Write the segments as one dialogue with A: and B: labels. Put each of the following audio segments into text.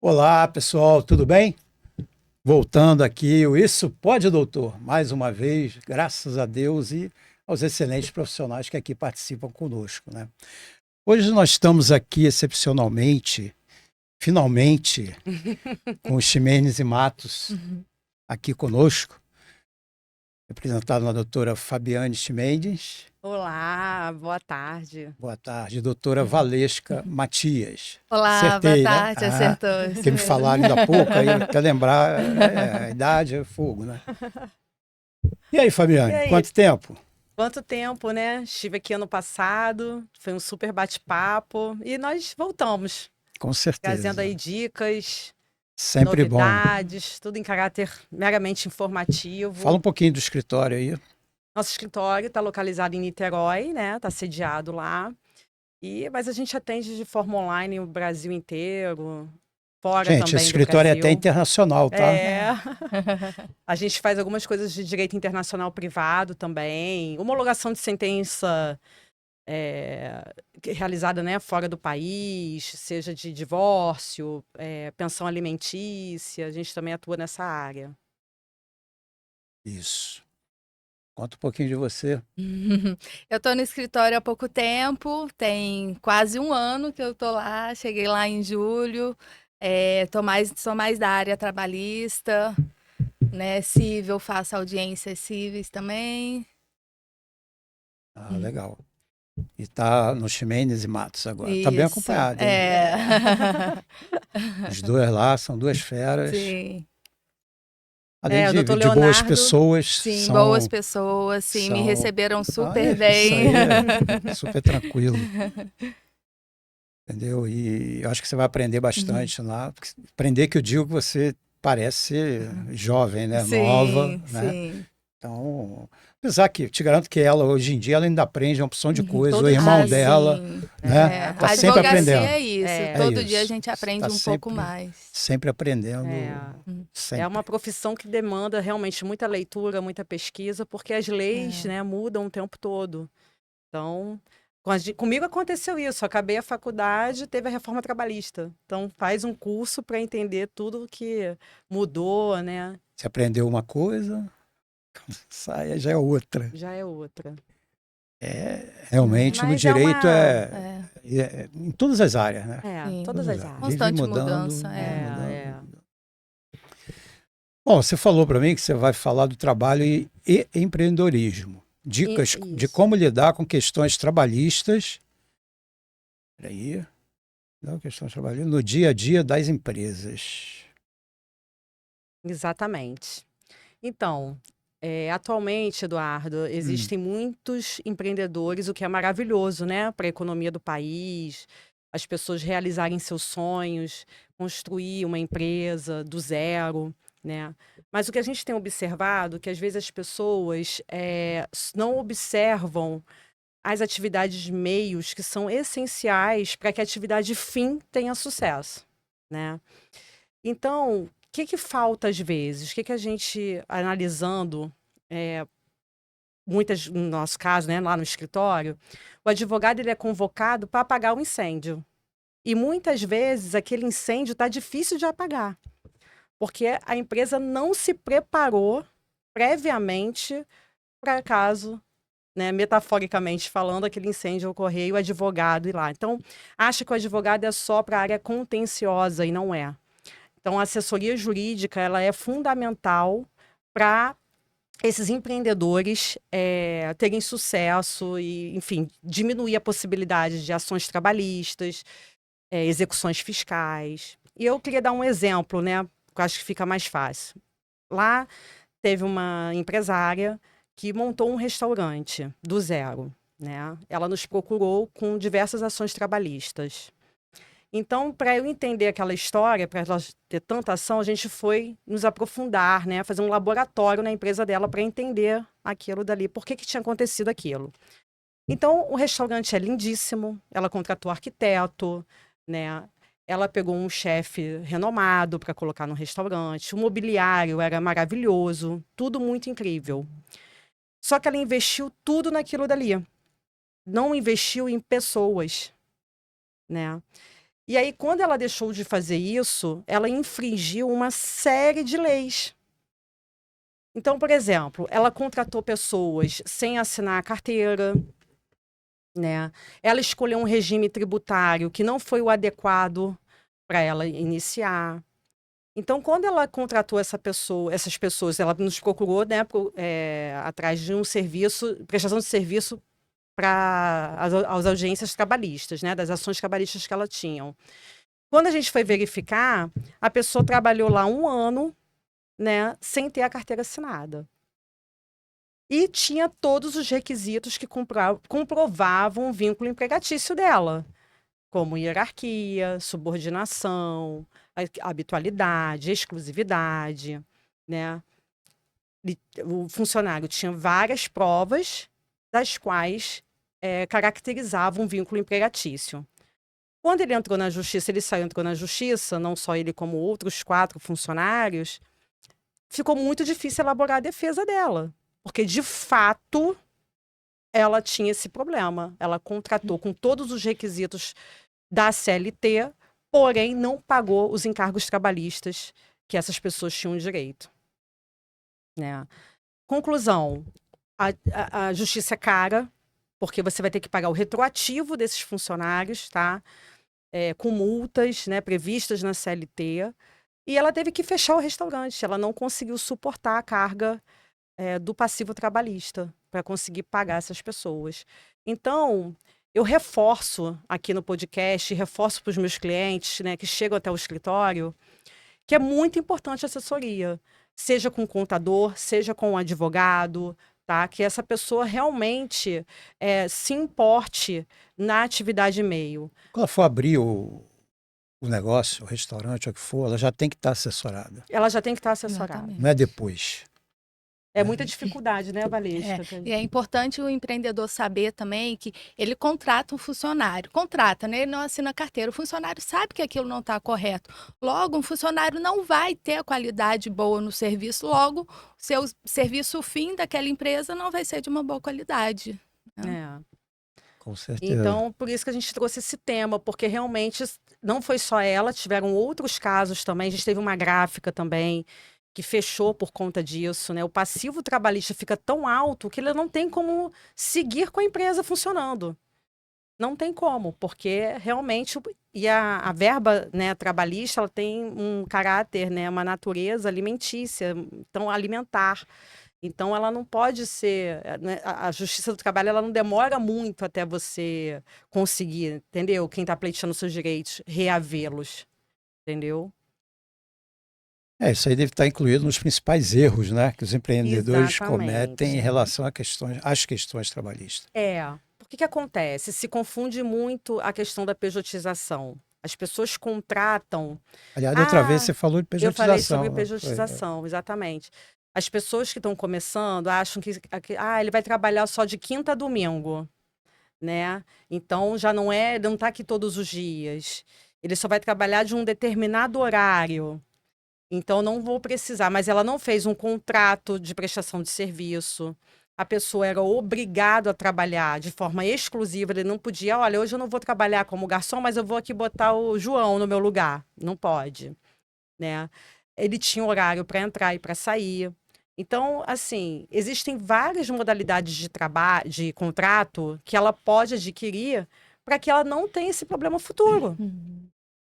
A: Olá, pessoal, tudo bem? Voltando aqui, o Isso Pode, Doutor, mais uma vez, graças a Deus e aos excelentes profissionais que aqui participam conosco, né? Hoje nós estamos aqui excepcionalmente, finalmente, com o Ximenes e Matos aqui conosco, representado na doutora Fabiane Ximenes.
B: Olá, boa tarde.
A: Boa tarde, doutora Valesca Matias.
C: Olá, boa
A: Acertei, né?
C: tarde, acertou, isso
A: Porque me
C: mesmo.
A: falaram ainda há pouco, aí até lembrar, a idade é fogo, né? E aí,
B: E
A: Fabiane,
B: aí,
A: quanto tempo?
B: quanto tempo, né? Estive aqui ano passado, foi um super bate-papo e nós voltamos,
A: Com
B: trazendo
A: certeza.
B: aí dicas,
A: Sempre bom.
B: novidades, tudo em caráter meramente
A: Fala
B: informativo.
A: um pouquinho do escritório aí.
B: Nosso escritório está localizado em Niterói, né? Está sediado lá. Mas a gente atende de forma online o Brasil inteiro, fora
A: Gente, esse
B: também do
A: escritório é até
B: Brasil.
A: internacional, tá?
B: É. A gente faz algumas coisas de direito internacional privado também, homologação de sentença realizada, né, fora do país, seja de divórcio, pensão alimentícia, a gente também atua nessa área.
A: Isso. Conta um pouquinho de você.
C: Eu tô no escritório há pouco tempo, tem quase um ano que eu tô lá, cheguei lá em julho, sou mais da área trabalhista, né, civil, faço audiências cíveis também.
A: Ah, legal. E tá no Ximenes e Matos agora. Tá bem
C: Isso,
A: acompanhado, hein?
C: é.
A: Os dois lá são duas feras.
C: Sim,
A: Além
B: O doutor
A: de boas
B: Leonardo,
A: pessoas,
C: sim, boas
A: são,
C: pessoas, sim, me
A: são...
C: receberam
A: Ah,
C: super
A: isso
C: bem.
A: aí é super tranquilo, entendeu? E eu acho que você vai aprender bastante lá. Aprender que eu digo que você parece ser jovem, né? Nova,
C: Sim,
A: né?
C: sim.
A: Então, apesar que te garanto que ela, hoje em dia, ela ainda aprende uma opção de coisa. O
B: todo
A: irmão
C: Ah,
B: dia.
A: dela,
C: sim.
A: né?
B: Com
C: A
A: Tá sempre
C: advocacia
A: aprendendo.
C: é isso.
A: É
C: Todo dia a
A: isso.
C: gente aprende
A: Tá
C: um pouco
A: sempre,
C: mais.
A: sempre aprendendo,
B: É. É uma
A: sempre.
B: profissão que demanda realmente muita leitura, muita pesquisa, porque as leis,
C: É.
B: né, mudam o tempo todo. Então, comigo aconteceu isso. Eu acabei a faculdade, teve a reforma trabalhista. Então, faz um curso para entender tudo que mudou, né?
A: Você aprendeu uma coisa, sai, já é outra.
B: Já é outra.
A: Realmente, no
B: Mas é
A: direito
B: uma.
A: é em todas as áreas, né?
C: Sim.
B: Todas
A: Todas as
B: as
A: áreas.
B: áreas.
A: Vive
C: Constante
A: mudando,
C: mudança,
A: vive
C: é.
A: mudando.
B: É.
A: Bom, você falou para mim que você vai falar do trabalho e empreendedorismo. Dicas de
B: Isso.
A: como lidar com questões trabalhistas. Peraí. Não, questões trabalhistas no dia a dia das empresas.
B: Exatamente. Então, atualmente, Eduardo,
A: Hum,
B: existem muitos empreendedores, o que é maravilhoso, né, para a economia do país, as pessoas realizarem seus sonhos, construir uma empresa do zero, né? Mas o que a gente tem observado, que às vezes as pessoas não observam as atividades meios que são essenciais para que a atividade fim tenha sucesso, né? Então, o que que falta às vezes? O que que a gente, analisando, eh, no nosso caso, né, lá no escritório, o advogado ele é convocado para apagar o incêndio. E muitas vezes aquele incêndio está difícil de apagar, porque a empresa não se preparou previamente para caso, né, metaforicamente falando, aquele incêndio ocorrer e o advogado ir lá. Então, acha que o advogado é só para a área contenciosa e não é. Então, a assessoria jurídica ela é fundamental para esses empreendedores terem sucesso e, enfim, diminuir a possibilidade de ações trabalhistas, execuções fiscais. E eu queria dar um exemplo, né? Que eu acho que fica mais fácil. Lá teve uma empresária que montou um restaurante do zero, né? Ela nos procurou com diversas ações trabalhistas. Então, para eu entender aquela história, para ela ter tanta ação, a gente foi nos aprofundar, né? Fazer um laboratório na empresa dela para entender aquilo dali, por que que tinha acontecido aquilo. Então, o restaurante é lindíssimo, ela contratou arquiteto, né? Ela pegou um chefe renomado para colocar no restaurante, o mobiliário era maravilhoso, tudo muito incrível. Só que ela investiu tudo naquilo dali, não investiu em pessoas, né? E aí, quando ela deixou de fazer isso, ela infringiu uma série de leis. Então, por exemplo, ela contratou pessoas sem assinar a carteira, né? Ela escolheu um regime tributário que não foi o adequado para ela iniciar. Então, quando ela contratou essas pessoas, ela nos procurou, né, atrás de um serviço, prestação de serviço para as audiências trabalhistas, né, das ações trabalhistas que ela tinha. Quando a gente foi verificar, a pessoa trabalhou lá 1 ano, né, sem ter a carteira assinada. E tinha todos os requisitos que comprovavam o vínculo empregatício dela, como hierarquia, subordinação, habitualidade, exclusividade, né? O funcionário tinha várias provas das quais caracterizavam um vínculo empregatício. Quando ele entrou na justiça, entrou na justiça, não só ele como outros 4 funcionários, ficou muito difícil elaborar a defesa dela, porque de fato ela tinha esse problema. Ela contratou com todos os requisitos da CLT, porém não pagou os encargos trabalhistas que essas pessoas tinham direito, né? Conclusão, a justiça é cara, porque você vai ter que pagar o retroativo desses funcionários, tá? Com multas, né, previstas na CLT, e ela teve que fechar o restaurante. Ela não conseguiu suportar a carga do passivo trabalhista para conseguir pagar essas pessoas. Então, eu reforço aqui no podcast, reforço para os meus clientes, né, que chegam até o escritório, que é muito importante a assessoria, seja com o contador, seja com o advogado, tá? Que essa pessoa realmente se importe na atividade e-mail.
A: Quando ela for abrir o negócio, o restaurante, o que for, ela já tem que estar assessorada.
B: Ela já tem que estar assessorada.
C: Exatamente.
A: Não é depois.
B: É muita dificuldade, né, Valesca?
C: E é importante o empreendedor saber também que ele contrata um funcionário. Contrata, né? Ele não assina a carteira. O funcionário sabe que aquilo não está correto. Logo, um funcionário não vai ter a qualidade boa no serviço. Logo, seu serviço fim daquela empresa não vai ser de uma boa qualidade.
B: É.
A: Com certeza.
B: Então, por isso que a gente trouxe esse tema, porque realmente não foi só ela, tiveram outros casos também. A gente teve uma gráfica também que fechou por conta disso, né? O passivo trabalhista fica tão alto que ele não tem como seguir com a empresa funcionando. Não tem como, porque realmente a verba, né, trabalhista, ela tem um caráter, né, uma natureza alimentícia, então alimentar. Então ela não pode ser, né, a Justiça do Trabalho, ela não demora muito até você conseguir, entendeu? Quem está pleiteando seus direitos, reavê-los, entendeu?
A: Isso aí deve estar incluído nos principais erros, né, que os empreendedores cometem em
B: Exatamente.
A: relação às questões trabalhistas.
B: Por que acontece? Se confunde muito a questão da pejotização. As pessoas contratam.
A: Aliás, outra vez você falou de
B: Eu falei
A: pejotização.
B: sobre pejotização, exatamente. As pessoas que estão começando acham que ele vai trabalhar só de quinta a domingo, né? Então já não está aqui todos os dias. Ele só vai trabalhar de um determinado horário. Então não vou precisar, mas ela não fez um contrato de prestação de serviço. A pessoa era obrigada a trabalhar de forma exclusiva, ele não podia, olha, hoje eu não vou trabalhar como garçom, mas eu vou aqui botar o João no meu lugar. Não pode, né? Ele tinha horário para entrar e para sair. Então, assim, existem várias modalidades de trabalho, de contrato que ela pode adquirir para que ela não tenha esse problema futuro.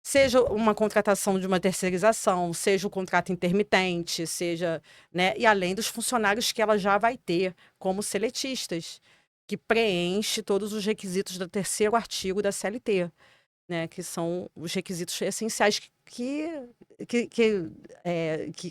B: Seja uma contratação de uma terceirização, seja o contrato intermitente, seja, né? E além dos funcionários que ela já vai ter como seletistas, que preenche todos os requisitos do 3º artigo da CLT, né? Que são os requisitos essenciais que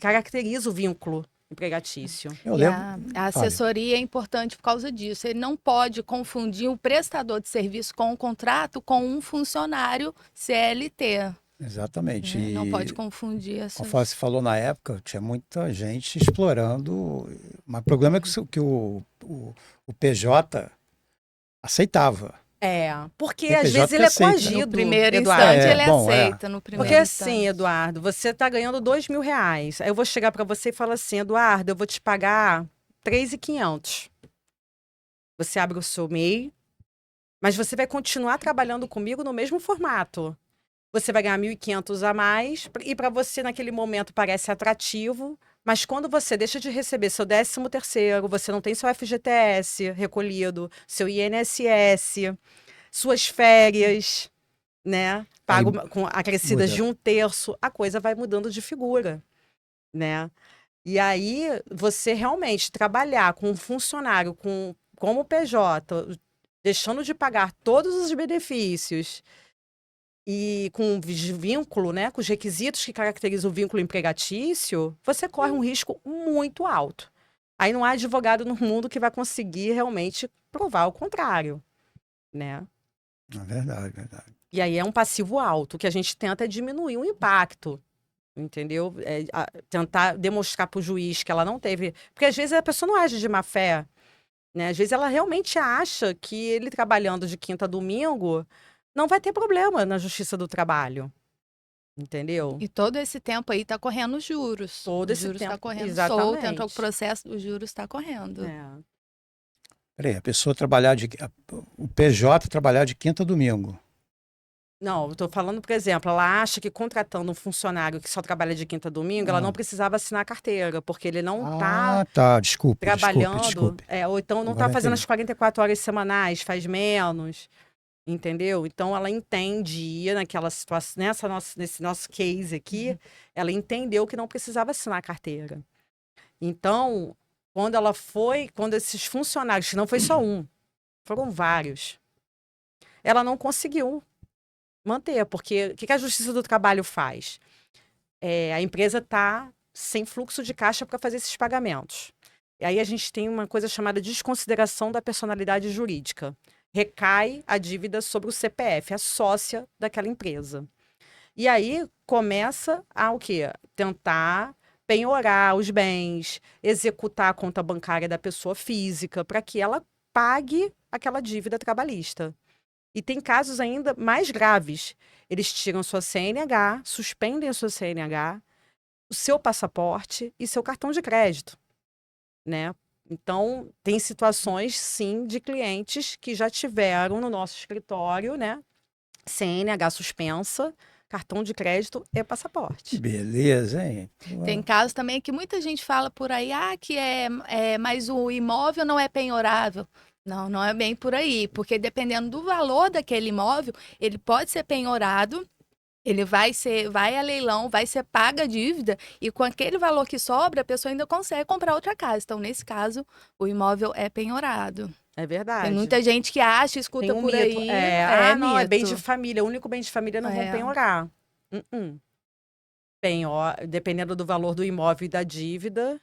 B: caracterizam o vínculo empregatício.
A: Eu lembro.
C: A assessoria é importante por causa disso. Ele não pode confundir o prestador de serviço com o contrato com um funcionário CLT.
A: Exatamente.
C: Não pode confundir essas...
A: Conforme você falou na época, tinha muita gente explorando, mas o problema é que o PJ aceitava.
B: Porque às vezes ele é coagido.
C: No primeiro
B: Eduardo.
C: instante ele aceita. No primeiro
B: Porque
C: instante.
B: assim, Eduardo, você está ganhando R$2.000. Aí eu vou chegar para você e falar assim, Eduardo, eu vou te pagar 3.500. Você abre o seu MEI, mas você vai continuar trabalhando comigo no mesmo formato. você vai ganhar 1.500 a mais, e para você naquele momento parece atrativo, mas quando você deixa de receber seu 13º, você não tem seu FGTS recolhido, seu INSS, suas férias, né,
A: Aí
B: pago acrescidas
A: muda.
B: de 1/3, a coisa vai mudando de figura, né? E aí, você realmente trabalhar com um funcionário como PJ, deixando de pagar todos os benefícios e com vínculo, né, com os requisitos que caracterizam o vínculo empregatício, você corre um risco muito alto. Aí não há advogado no mundo que vai conseguir realmente provar o contrário, né?
A: É verdade, verdade.
B: E aí é um passivo alto. O que a gente tenta é diminuir o impacto, entendeu? Tentar demonstrar para o juiz que ela não teve. Porque às vezes a pessoa não age de má fé, né? Às vezes ela realmente acha que ele trabalhando de quinta a domingo não vai ter problema na Justiça do Trabalho, entendeu?
C: E todo esse tempo aí tá correndo os juros.
B: Todo
C: Os
B: esse
C: juros tá
B: tempo,
C: correndo solto, entrou
B: exatamente.
C: o processo, os juros está correndo.
B: É.
A: Peraí, a pessoa trabalhar o PJ trabalhar de quinta a domingo.
B: Não, eu tô falando, por exemplo, ela acha que contratando um funcionário que só trabalha de quinta a domingo, ela não precisava assinar a carteira, porque ele não tá
A: Tá, desculpe,
B: trabalhando,
A: desculpe.
B: ou então não
A: Agora
B: tá fazendo
A: entendi.
B: as 44 horas semanais, faz menos, entendeu? Então ela entendia naquela situação, nesse nosso case aqui, ela entendeu que não precisava assinar a carteira. Então, quando esses funcionários, que não foi só um, foram vários, ela não conseguiu manter, porque o que a Justiça do Trabalho faz? A empresa está sem fluxo de caixa para fazer esses pagamentos. E aí a gente tem uma coisa chamada desconsideração da personalidade jurídica. Recai a dívida sobre o CPF, a sócia daquela empresa. E aí começa a o quê? Tentar penhorar os bens, executar a conta bancária da pessoa física para que ela pague aquela dívida trabalhista. E tem casos ainda mais graves. Eles tiram sua CNH, suspendem a sua CNH, o seu passaporte e seu cartão de crédito, né? Então, tem situações, sim, de clientes que já tiveram no nosso escritório, né? CNH suspensa, cartão de crédito e
A: Que
B: passaporte.
A: beleza, hein?
C: Tem casos também que muita gente fala por aí, que mas o imóvel não é penhorável. Não, não é bem por aí, porque dependendo do valor daquele imóvel, ele pode ser penhorado, ele vai a leilão, vai ser paga a dívida, e com aquele valor que sobra, a pessoa ainda consegue comprar outra casa. Então, nesse caso, o imóvel é penhorado.
B: É verdade.
C: Tem muita gente que acha, escuta
B: Tem um
C: por
B: mito.
C: aí.
B: Não, é bem de
C: mito.
B: família. O único bem de família não vão penhorar. Dependendo do valor do imóvel e da dívida,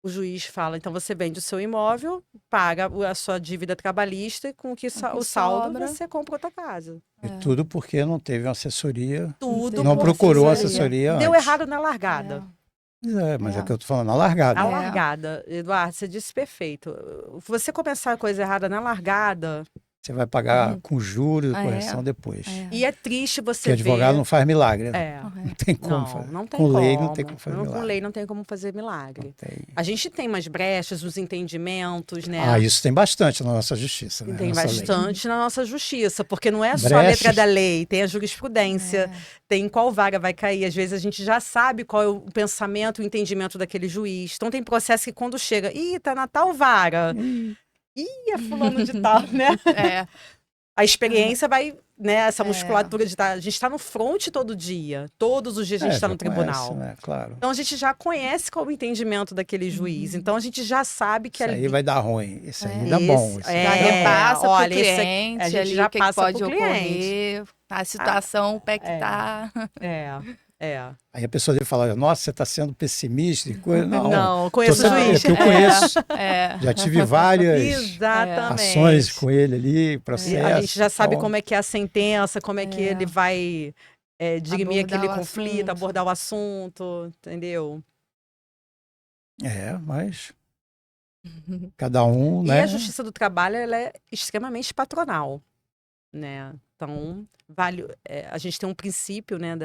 B: o juiz fala, então você vende o seu imóvel, paga a sua dívida trabalhista, e com o saldo
C: sobra.
B: você compra outra casa.
A: E tudo porque não teve uma assessoria,
B: Tudo
A: não
B: por
A: procurou
B: assessoria.
A: assessoria
B: Deu
A: antes.
B: errado na largada.
A: Mas é o que eu tô falando, na largada.
B: Na largada. Eduardo, você disse perfeito. Você começar a coisa errada na largada...
A: Você vai pagar com juros e correção depois.
B: E é triste você
A: Porque advogado
B: ver...
A: não faz milagre, né? Não tem como fazer.
B: Não tem
A: com
B: como.
A: lei não tem como fazer
B: Com
A: milagre.
B: lei não tem como fazer milagre.
A: Tem.
B: A gente tem umas brechas, os entendimentos, né?
A: Isso tem bastante na nossa justiça, né?
B: Tem
A: Nossa
B: bastante
A: lei.
B: na nossa justiça, porque não é só a letra da lei, tem a jurisprudência, tem qual vaga vai cair. Às vezes a gente já sabe qual é o pensamento, o entendimento daquele juiz. Então tem processo que quando chega, tá na tal vara. É fulano de tal, né? A experiência vai, né? Essa musculatura de estar. A gente está no front todo dia. Todos os dias a gente está no tribunal.
A: Conhece, né? Claro.
B: Então a gente já conhece qual é o entendimento daquele juiz. Então a gente já sabe que
A: Isso aí vai dar ruim. Isso aí dá bom. Isso
C: Já repassa
B: olha,
C: pro cliente,
B: a gente
C: ali,
B: já
C: o que
B: passa
C: pode
B: pro
C: ocorrer, a situação, o pé que tá.
A: Aí a pessoa deve falar, nossa, você está sendo pessimista e coisa.
B: Não, conheço o juiz.
A: Eu conheço. Já tive várias ações com ele ali, processo.
B: A gente já sabe como é que é a sentença, como é que ele vai dirimir aquele conflito, abordar o assunto, entendeu?
A: Mas cada um, né?
B: E a Justiça do Trabalho, ela é extremamente patronal, né? Então, a gente tem um princípio, né,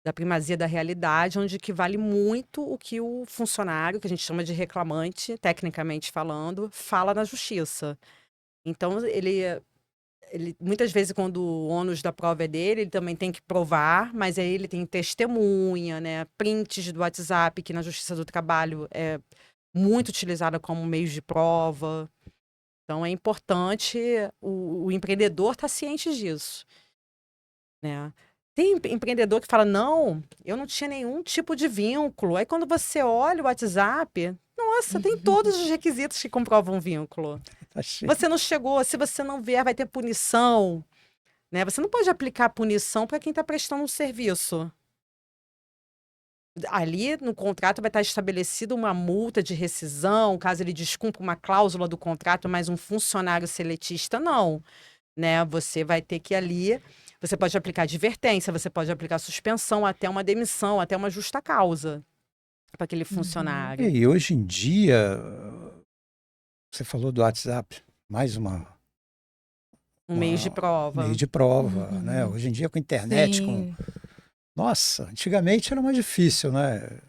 B: da primazia da realidade, onde que vale muito o que o funcionário, que a gente chama de reclamante, tecnicamente falando, fala na justiça. Então, muitas vezes, quando o ônus da prova é dele, ele também tem que provar, mas aí ele tem testemunha, né? Prints do WhatsApp, que na Justiça do Trabalho é muito utilizada como meio de prova. Então, é importante o empreendedor estar ciente disso, né? Tem empreendedor que fala, não, eu não tinha nenhum tipo de vínculo. Aí, quando você olha o WhatsApp, nossa, tem todos os requisitos que comprovam vínculo.
A: Tá cheio.
B: Você não chegou, se você não vier, vai ter punição, né? Você não pode aplicar punição para quem está prestando um serviço. Ali no contrato vai estar estabelecida uma multa de rescisão, caso ele descumpra uma cláusula do contrato, mas um funcionário seletista não, né? Você vai ter que ali, você pode aplicar advertência, você pode aplicar suspensão, até uma demissão, até uma justa causa para aquele funcionário.
A: E hoje em dia, você falou do WhatsApp, mais
B: Um mês de prova.
A: meio de prova, né? Hoje em dia com a internet,
C: Sim.
A: Nossa, antigamente era mais difícil, né?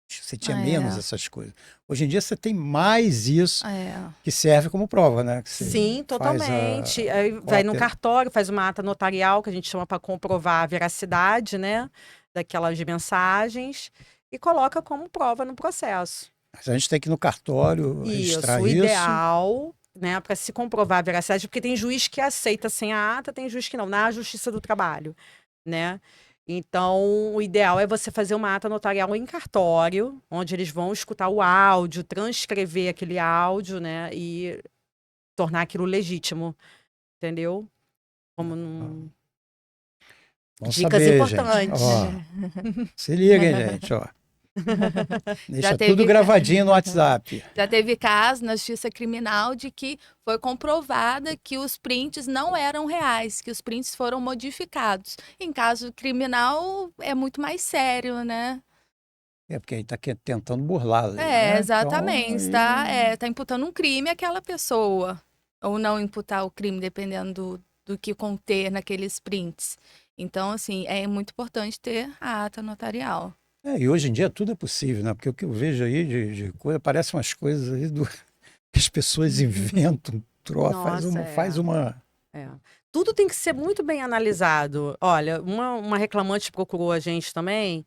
A: Você tinha menos essas coisas. Hoje em dia você tem mais isso que serve como prova, né? Que você
B: Sim, totalmente. Aí vai no cartório, faz uma ata notarial, que a gente chama para comprovar a veracidade, né? Daquelas mensagens, e coloca como prova no processo.
A: Mas a gente tem que ir no cartório registrar
B: o
A: isso.
B: ideal, né, para se comprovar a veracidade, porque tem juiz que aceita sem a ata, tem juiz que não, na Justiça do Trabalho, né? Então, o ideal é você fazer uma ata notarial em cartório, onde eles vão escutar o áudio, transcrever aquele áudio, né, e tornar aquilo legítimo, entendeu? Como num...
A: Bom
B: Dicas
A: saber,
B: importantes.
A: Gente. Ó, se liga, hein, gente, ó. Deixa
C: teve
A: tudo gravadinho no WhatsApp.
C: Já teve caso na justiça criminal de que foi comprovada que os prints não eram reais, que os prints foram modificados. Em caso criminal, é muito mais sério, né?
A: É porque aí tá tentando burlar a lei, né?
C: Exatamente.
A: Então, aí...
C: Tá imputando um crime àquela pessoa. Ou não imputar o crime, dependendo do que conter naqueles prints. Então, assim, é muito importante ter a ata notarial.
A: E hoje em dia tudo é possível, né? Porque o que eu vejo aí de coisa, parece umas coisas aí que as pessoas inventam, faz uma...
B: Tudo tem que ser muito bem analisado. Olha, uma reclamante procurou a gente também,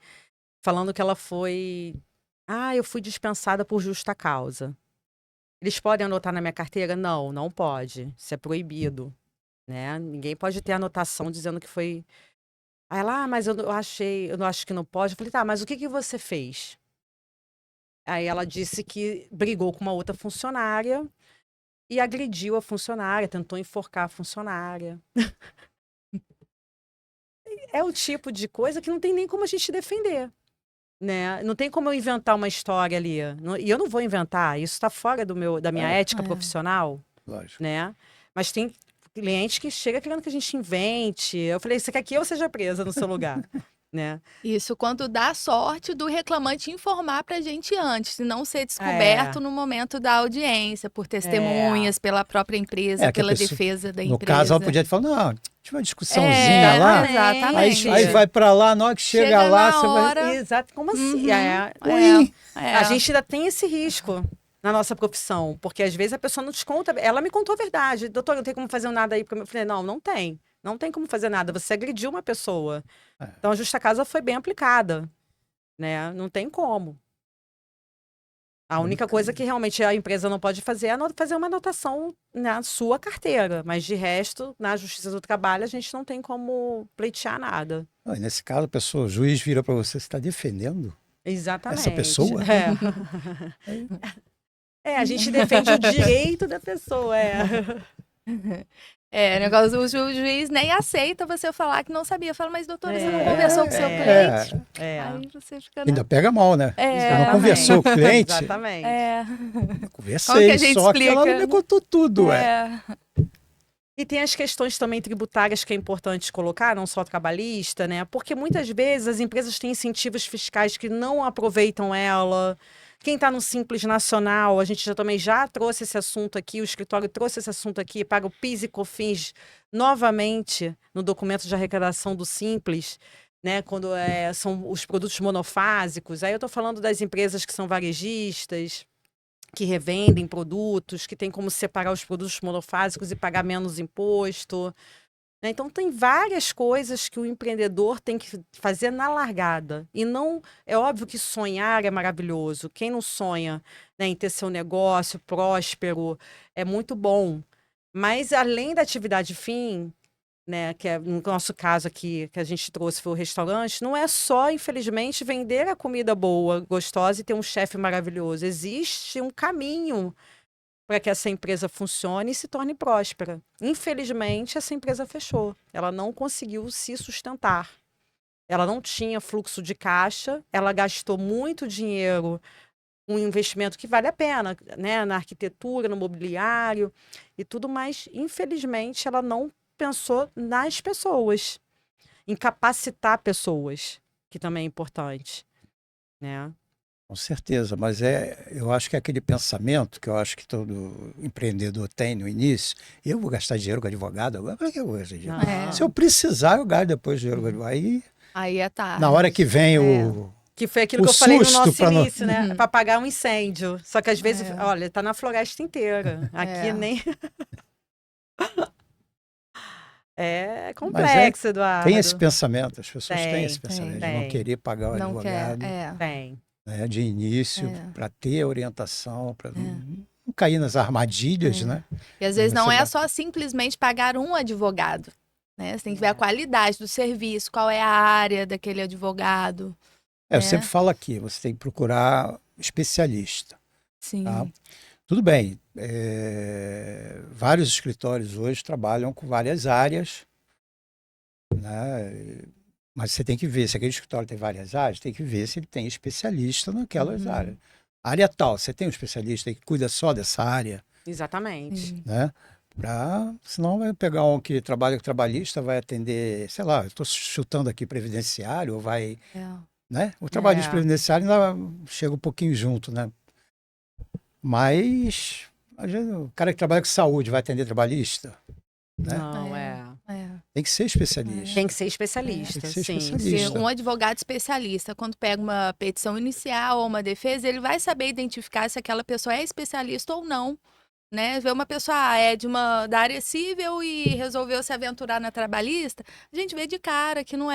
B: falando que ela foi... eu fui dispensada por justa causa. Eles podem anotar na minha carteira? Não, não pode. Isso é proibido, né? Ninguém pode ter anotação dizendo que foi... Aí ela, mas eu não acho que não pode. Eu falei, tá, mas o que você fez? Aí ela disse que brigou com uma outra funcionária e agrediu a funcionária, tentou enforcar a funcionária. É o tipo de coisa que não tem nem como a gente defender, né? Não tem como eu inventar uma história ali. E eu não vou inventar, isso está fora da minha ética profissional,
A: Lógico.
B: né? Mas tem cliente que chega querendo que a gente invente. Eu falei, você quer que eu seja presa no seu lugar? Né?
C: Isso quando dá sorte do reclamante informar pra gente antes, e não ser descoberto no momento da audiência, por testemunhas, pela própria empresa, pela defesa da empresa.
A: No caso, ela podia falar, não, tinha uma discussãozinha lá,
C: exatamente.
A: Aí vai pra lá, na hora que chega lá, você vai...
B: Exato, como assim? A gente ainda tem esse risco na nossa profissão, porque às vezes a pessoa não te conta, ela me contou a verdade, doutor, não tem como fazer nada aí, porque eu falei, não tem. Não tem como fazer nada, você agrediu uma pessoa. Então, a justa causa foi bem aplicada, né? Não tem como. A única coisa que realmente a empresa não pode fazer é fazer uma anotação na sua carteira. Mas, de resto, na Justiça do Trabalho, a gente não tem como pleitear nada.
A: Nesse caso, o juiz vira para você está defendendo essa pessoa?
B: A gente defende o direito da pessoa,
C: negócio, o juiz nem aceita você falar que não sabia. Fala, mas doutora, você não conversou com o seu cliente? Aí você fica...
A: Ainda pega mal, né? Você não conversou com o cliente?
B: Exatamente.
A: Eu conversei, só que ela não me contou tudo,
B: E tem as questões também tributárias que é importante colocar, não só trabalhista, né? Porque muitas vezes as empresas têm incentivos fiscais que não aproveitam ela. Quem está no Simples Nacional, a gente também já trouxe esse assunto aqui, o escritório trouxe esse assunto aqui para o PIS e COFINS novamente no documento de arrecadação do Simples, né? Quando são os produtos monofásicos. Aí eu estou falando das empresas que são varejistas, que revendem produtos, que tem como separar os produtos monofásicos e pagar menos imposto, né? Então, tem várias coisas que o empreendedor tem que fazer na largada. E não, é óbvio que sonhar é maravilhoso. Quem não sonha, né, em ter seu negócio próspero é muito bom. Mas, além da atividade fim, né, que é, no nosso caso aqui, que a gente trouxe foi o restaurante, não é só, infelizmente, vender a comida boa, gostosa e ter um chefe maravilhoso. Existe um caminho para que essa empresa funcione e se torne próspera. Infelizmente, essa empresa fechou. Ela não conseguiu se sustentar. Ela não tinha fluxo de caixa, ela gastou muito dinheiro, um investimento que vale a pena, né, na arquitetura, no mobiliário e tudo, mas infelizmente ela não pensou nas pessoas, em capacitar pessoas, que também é importante, né?
A: Com certeza, mas eu acho que é aquele pensamento que eu acho que todo empreendedor tem no início, eu vou gastar dinheiro com advogado agora, para que eu vou gastar dinheiro?
C: É.
A: Se eu precisar, eu gasto depois dinheiro com advogado. Aí,
C: Aí é tarde.
A: na hora que vem
B: Que foi aquilo
A: O
B: que eu falei no
A: susto
B: nosso
A: pra não-
B: início, né? Para apagar um incêndio. Só que às vezes,
C: É.
B: olha, tá na floresta inteira. Aqui
C: É.
B: nem. É
A: Mas
B: complexo, Eduardo.
A: tem esse pensamento, as pessoas têm esse
C: tem,
A: pensamento de
B: tem.
A: não querer pagar o
C: Não quer,
A: advogado,
B: Tem.
A: né, de início,
C: É.
A: para ter orientação, para não cair nas armadilhas,
C: É.
A: né?
C: E às vezes
A: Você
C: não é
A: vai-
C: só simplesmente pagar um advogado, né? Você tem que ver a qualidade do serviço, qual é a área daquele advogado.
A: Eu
C: É.
A: sempre falo aqui, você tem que procurar especialista.
C: Sim.
A: Tá? Tudo bem, vários escritórios hoje trabalham com várias áreas, né? Mas você tem que ver, se aquele escritório tem várias áreas, tem que ver se ele tem especialista naquelas áreas. Área tal, você tem um especialista aí que cuida só dessa área,
B: Exatamente.
C: Sim.
A: né? Senão vai pegar um que trabalha com trabalhista, vai atender, sei lá, eu estou chutando aqui previdenciário, ou vai,
C: É.
A: né? O trabalhista
B: É.
A: previdenciário ainda chega um pouquinho junto, né? Mas às vezes, o cara que trabalha com saúde vai atender trabalhista, né?
B: Não, é.
C: É.
A: Tem que ser especialista.
B: Tem que ser especialista,
A: Tem que ser
B: sim.
A: especialista.
C: Ser um advogado especialista, quando pega uma petição inicial ou uma defesa, ele vai saber identificar se aquela pessoa é especialista ou não. Né? Ver uma pessoa da área civil e resolveu se aventurar na trabalhista, a gente vê de cara que não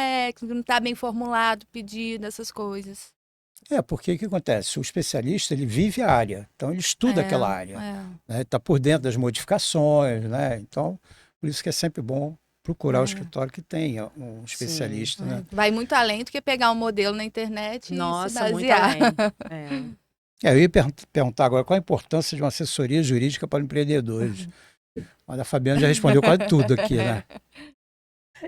C: está bem formulado, pedido, essas coisas.
A: Porque o que acontece? O especialista, ele vive a área, então ele estuda aquela área, né? Está por dentro das modificações, né? Então, por isso que é sempre bom procurar o escritório que tenha um especialista, né?
C: Vai muito além do que pegar um modelo na internet
B: Nossa,
C: e se
B: muito
C: basear.
B: além.
A: Eu ia perguntar agora qual a importância de uma assessoria jurídica para empreendedores. Mas a Fabiana já respondeu quase tudo aqui, né?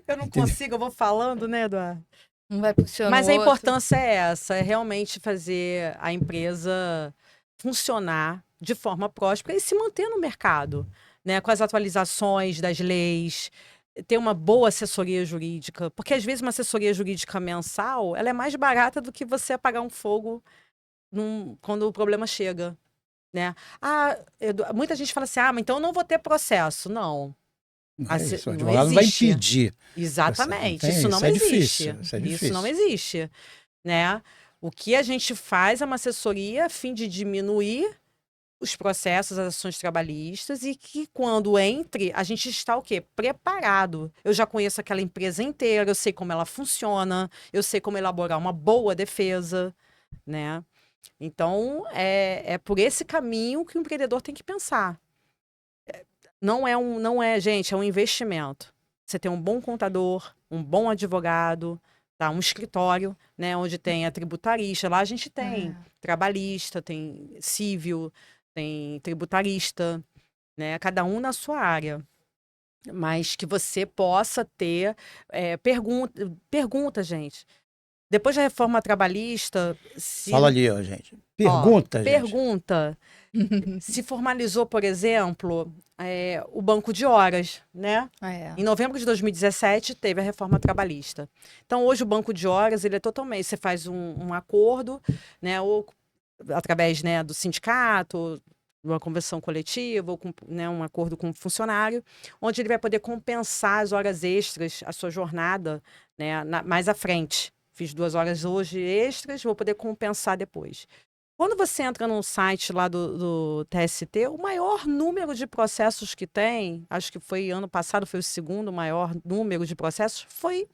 B: Eu não consigo, eu vou falando, né, Eduardo?
C: Um vai puxando
B: Mas
C: o
B: a
C: outro.
B: importância é essa, é realmente fazer a empresa funcionar de forma próspera e se manter no mercado, né? Com as atualizações das leis, ter uma boa assessoria jurídica, porque às vezes uma assessoria jurídica mensal, ela é mais barata do que você apagar um fogo quando o problema chega, né? Muita gente fala assim, mas então eu não vou ter processo. Não.
A: Não é isso, o
B: não
A: advogado não vai
B: existe.
A: impedir.
B: Exatamente,
A: Isso
B: isso não
A: é
B: existe.
A: difícil, isso é difícil.
B: não existe, né? O que a gente faz é uma assessoria a fim de diminuir os processos, as ações trabalhistas e que quando entre, a gente está o quê? Preparado. Eu já conheço aquela empresa inteira, eu sei como ela funciona, eu sei como elaborar uma boa defesa, né? Então, é por esse caminho que o empreendedor tem que pensar. Não é, gente, é um investimento. Você tem um bom contador, um bom advogado, tá? Um escritório, né? Onde tem a tributarista. Lá a gente tem trabalhista, tem civil, tem tributarista, né? Cada um na sua área. Mas que você possa ter pergunta, gente. Depois da reforma trabalhista...
A: Fala ali, gente. Pergunta, gente.
B: Pergunta. Se formalizou, por exemplo, o banco de horas, né? Em novembro de 2017, teve a reforma trabalhista. Então, hoje, o banco de horas, ele é totalmente... Você faz um acordo, né? Ou através, né, do sindicato, uma convenção coletiva, ou com, né, um acordo com o funcionário, onde ele vai poder compensar as horas extras, a sua jornada, né, mais à frente. Fiz 2 horas hoje extras, vou poder compensar depois. Quando você entra num site lá do TST, o maior número de processos que tem, acho que foi ano passado, foi o segundo maior número de processos, foi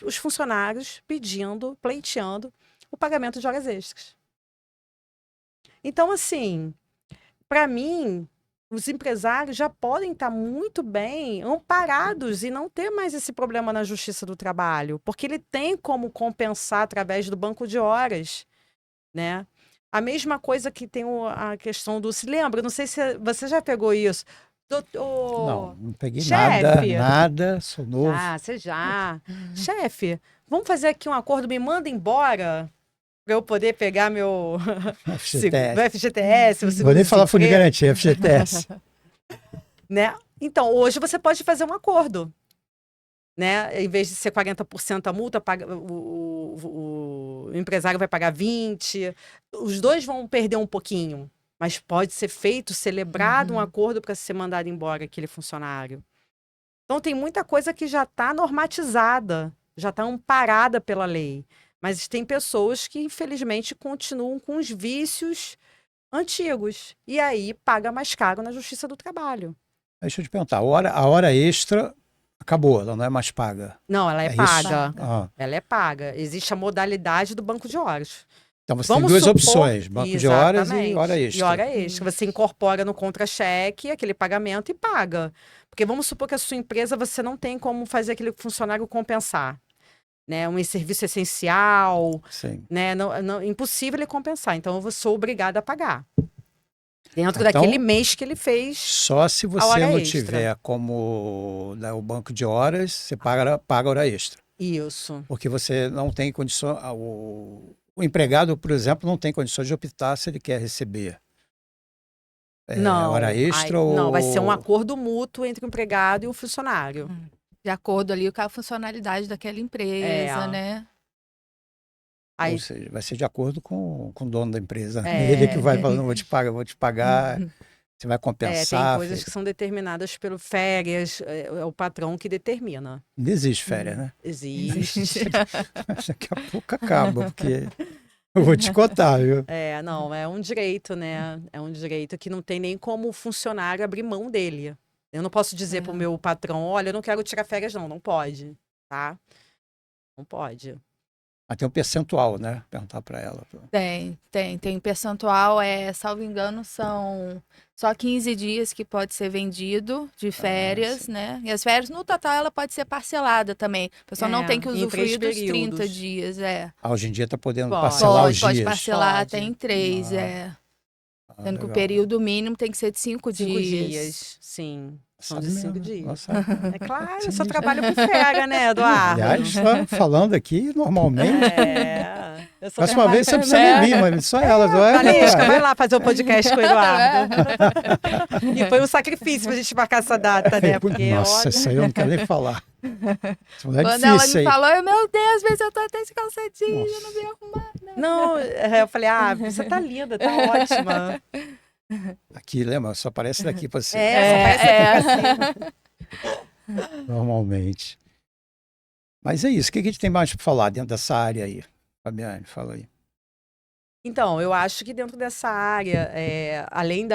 B: os funcionários pedindo, pleiteando o pagamento de horas extras. Então, assim, para mim, os empresários já podem estar muito bem amparados e não ter mais esse problema na Justiça do Trabalho, porque ele tem como compensar através do banco de horas, né? A mesma coisa que tem a questão do... Se lembra? Não sei se você já pegou isso.
A: Não peguei
B: Chefe.
A: nada, sou novo.
B: Ah, você já. Chefe, vamos fazer aqui um acordo, me manda embora para eu poder pegar meu
A: FGTS.
B: FGTS. O
A: Vou nem falar fundo de
B: seguro-desemprego,
A: garantia, FGTS.
B: né? Então, hoje você pode fazer um acordo, né? Em vez de ser 40% a multa, o empresário vai pagar 20%. Os dois vão perder um pouquinho, mas pode ser feito, celebrado um acordo para ser mandado embora aquele funcionário. Então, tem muita coisa que já está normatizada, já está amparada pela lei. Mas tem pessoas que, infelizmente, continuam com os vícios antigos. E aí paga mais caro na Justiça do Trabalho.
A: Deixa eu te perguntar, a hora extra acabou, ela não é mais paga.
B: Não, ela é
A: É isso?
B: paga.
A: Ah,
B: Ela é paga. Existe a modalidade do banco de horas.
A: então você tem
B: Vamos
A: duas
B: supor-
A: opções, banco de horas e
B: Exatamente.
A: hora extra.
B: E hora extra. Você incorpora no contra-cheque aquele pagamento e paga. Porque vamos supor que a sua empresa você não tem como fazer aquele funcionário compensar. Né? Um serviço essencial,
A: Sim.
B: né? Impossível ele compensar. Então, eu sou obrigada a pagar. Dentro
A: Então,
B: daquele mês que ele fez.
A: Só se você
B: hora
A: não
B: extra.
A: tiver como o banco de horas, você paga a hora extra.
B: Isso.
A: Porque você não tem condição. O empregado, por exemplo, não tem condições de optar se ele quer receber
B: Não.
A: hora extra ou.
B: Não, vai ser um acordo mútuo entre o empregado e o funcionário.
C: De acordo ali com a funcionalidade daquela empresa,
B: É.
C: né?
B: Aí,
A: Ou seja, vai ser de acordo com o dono da empresa.
B: É.
A: Ele que vai falando, vou te pagar, você vai
B: tem
A: compensar.
B: coisas que são determinadas pelo férias, é o patrão que determina.
A: Não existe férias, né?
B: Existe.
A: Daqui a pouco acaba, porque eu vou te contar, viu?
B: Não, é um direito, né? É um direito que não tem nem como o funcionário abrir mão dele. Eu não posso dizer para o meu patrão, olha, eu não quero tirar férias, não pode, tá? Não pode.
A: Mas tem um percentual, né? Perguntar para ela.
C: Tem percentual, salvo engano, são só 15 dias que pode ser vendido de férias,
A: sim.
C: né? E as férias, no total, ela pode ser parcelada também. A pessoa não tem que
B: em
C: usufruir
B: 3
C: dos 30
B: períodos.
C: dias,
A: Hoje em dia está podendo
B: Pode.
A: parcelar os
C: Pode
A: dias.
C: parcelar
B: Pode.
C: até em 3, Sendo que o
A: Legal.
C: período mínimo tem que ser de 5
B: 5
C: dias.
B: dias, sim. São
A: Sabe
B: de 5
A: mesmo,
B: dias.
A: nossa.
B: É claro, eu
A: Sim.
B: só trabalho com fera, né, Eduardo?
A: Aliás, falando aqui, normalmente,
B: Eu só
A: próxima
B: trabalho...
A: vez você precisa de mim, mas só ela.
B: Valesca, vai lá fazer o podcast com o Eduardo. E foi um sacrifício pra gente marcar essa data, né? Porque,
A: Nossa,
B: olha...
A: isso aí eu não quero nem falar. Isso é
C: Quando ela
A: difícil
C: me
A: aí.
C: falou, meu Deus, às vezes eu tô até descansadinha, eu não vim arrumar.
B: Não, eu falei, você tá linda, tá ótima.
A: Aqui, lembra? Só aparece daqui para você.
B: Só parece aqui pra cima.
A: Normalmente. Mas é isso. O que a gente tem mais para falar dentro dessa área aí? Fabiane, fala aí.
B: Então, eu acho que dentro dessa área, além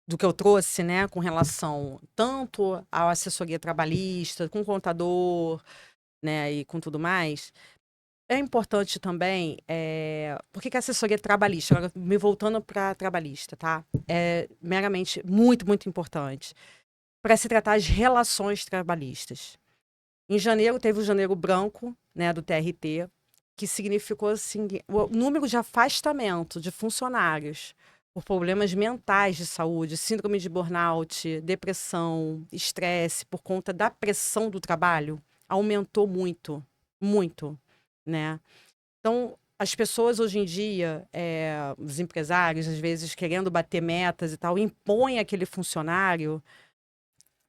B: do que eu trouxe, né, com relação tanto à assessoria trabalhista, com o contador, né, e com tudo mais, é importante também, por que a assessoria trabalhista, agora me voltando para trabalhista, tá? É meramente muito, muito importante para se tratar as relações trabalhistas. Em janeiro, teve o Janeiro Branco, né, do TRT, que significou assim, o número de afastamento de funcionários por problemas mentais de saúde, síndrome de burnout, depressão, estresse, por conta da pressão do trabalho, aumentou muito, muito, né? Então, as pessoas hoje em dia, os empresários, às vezes, querendo bater metas e tal, impõem àquele funcionário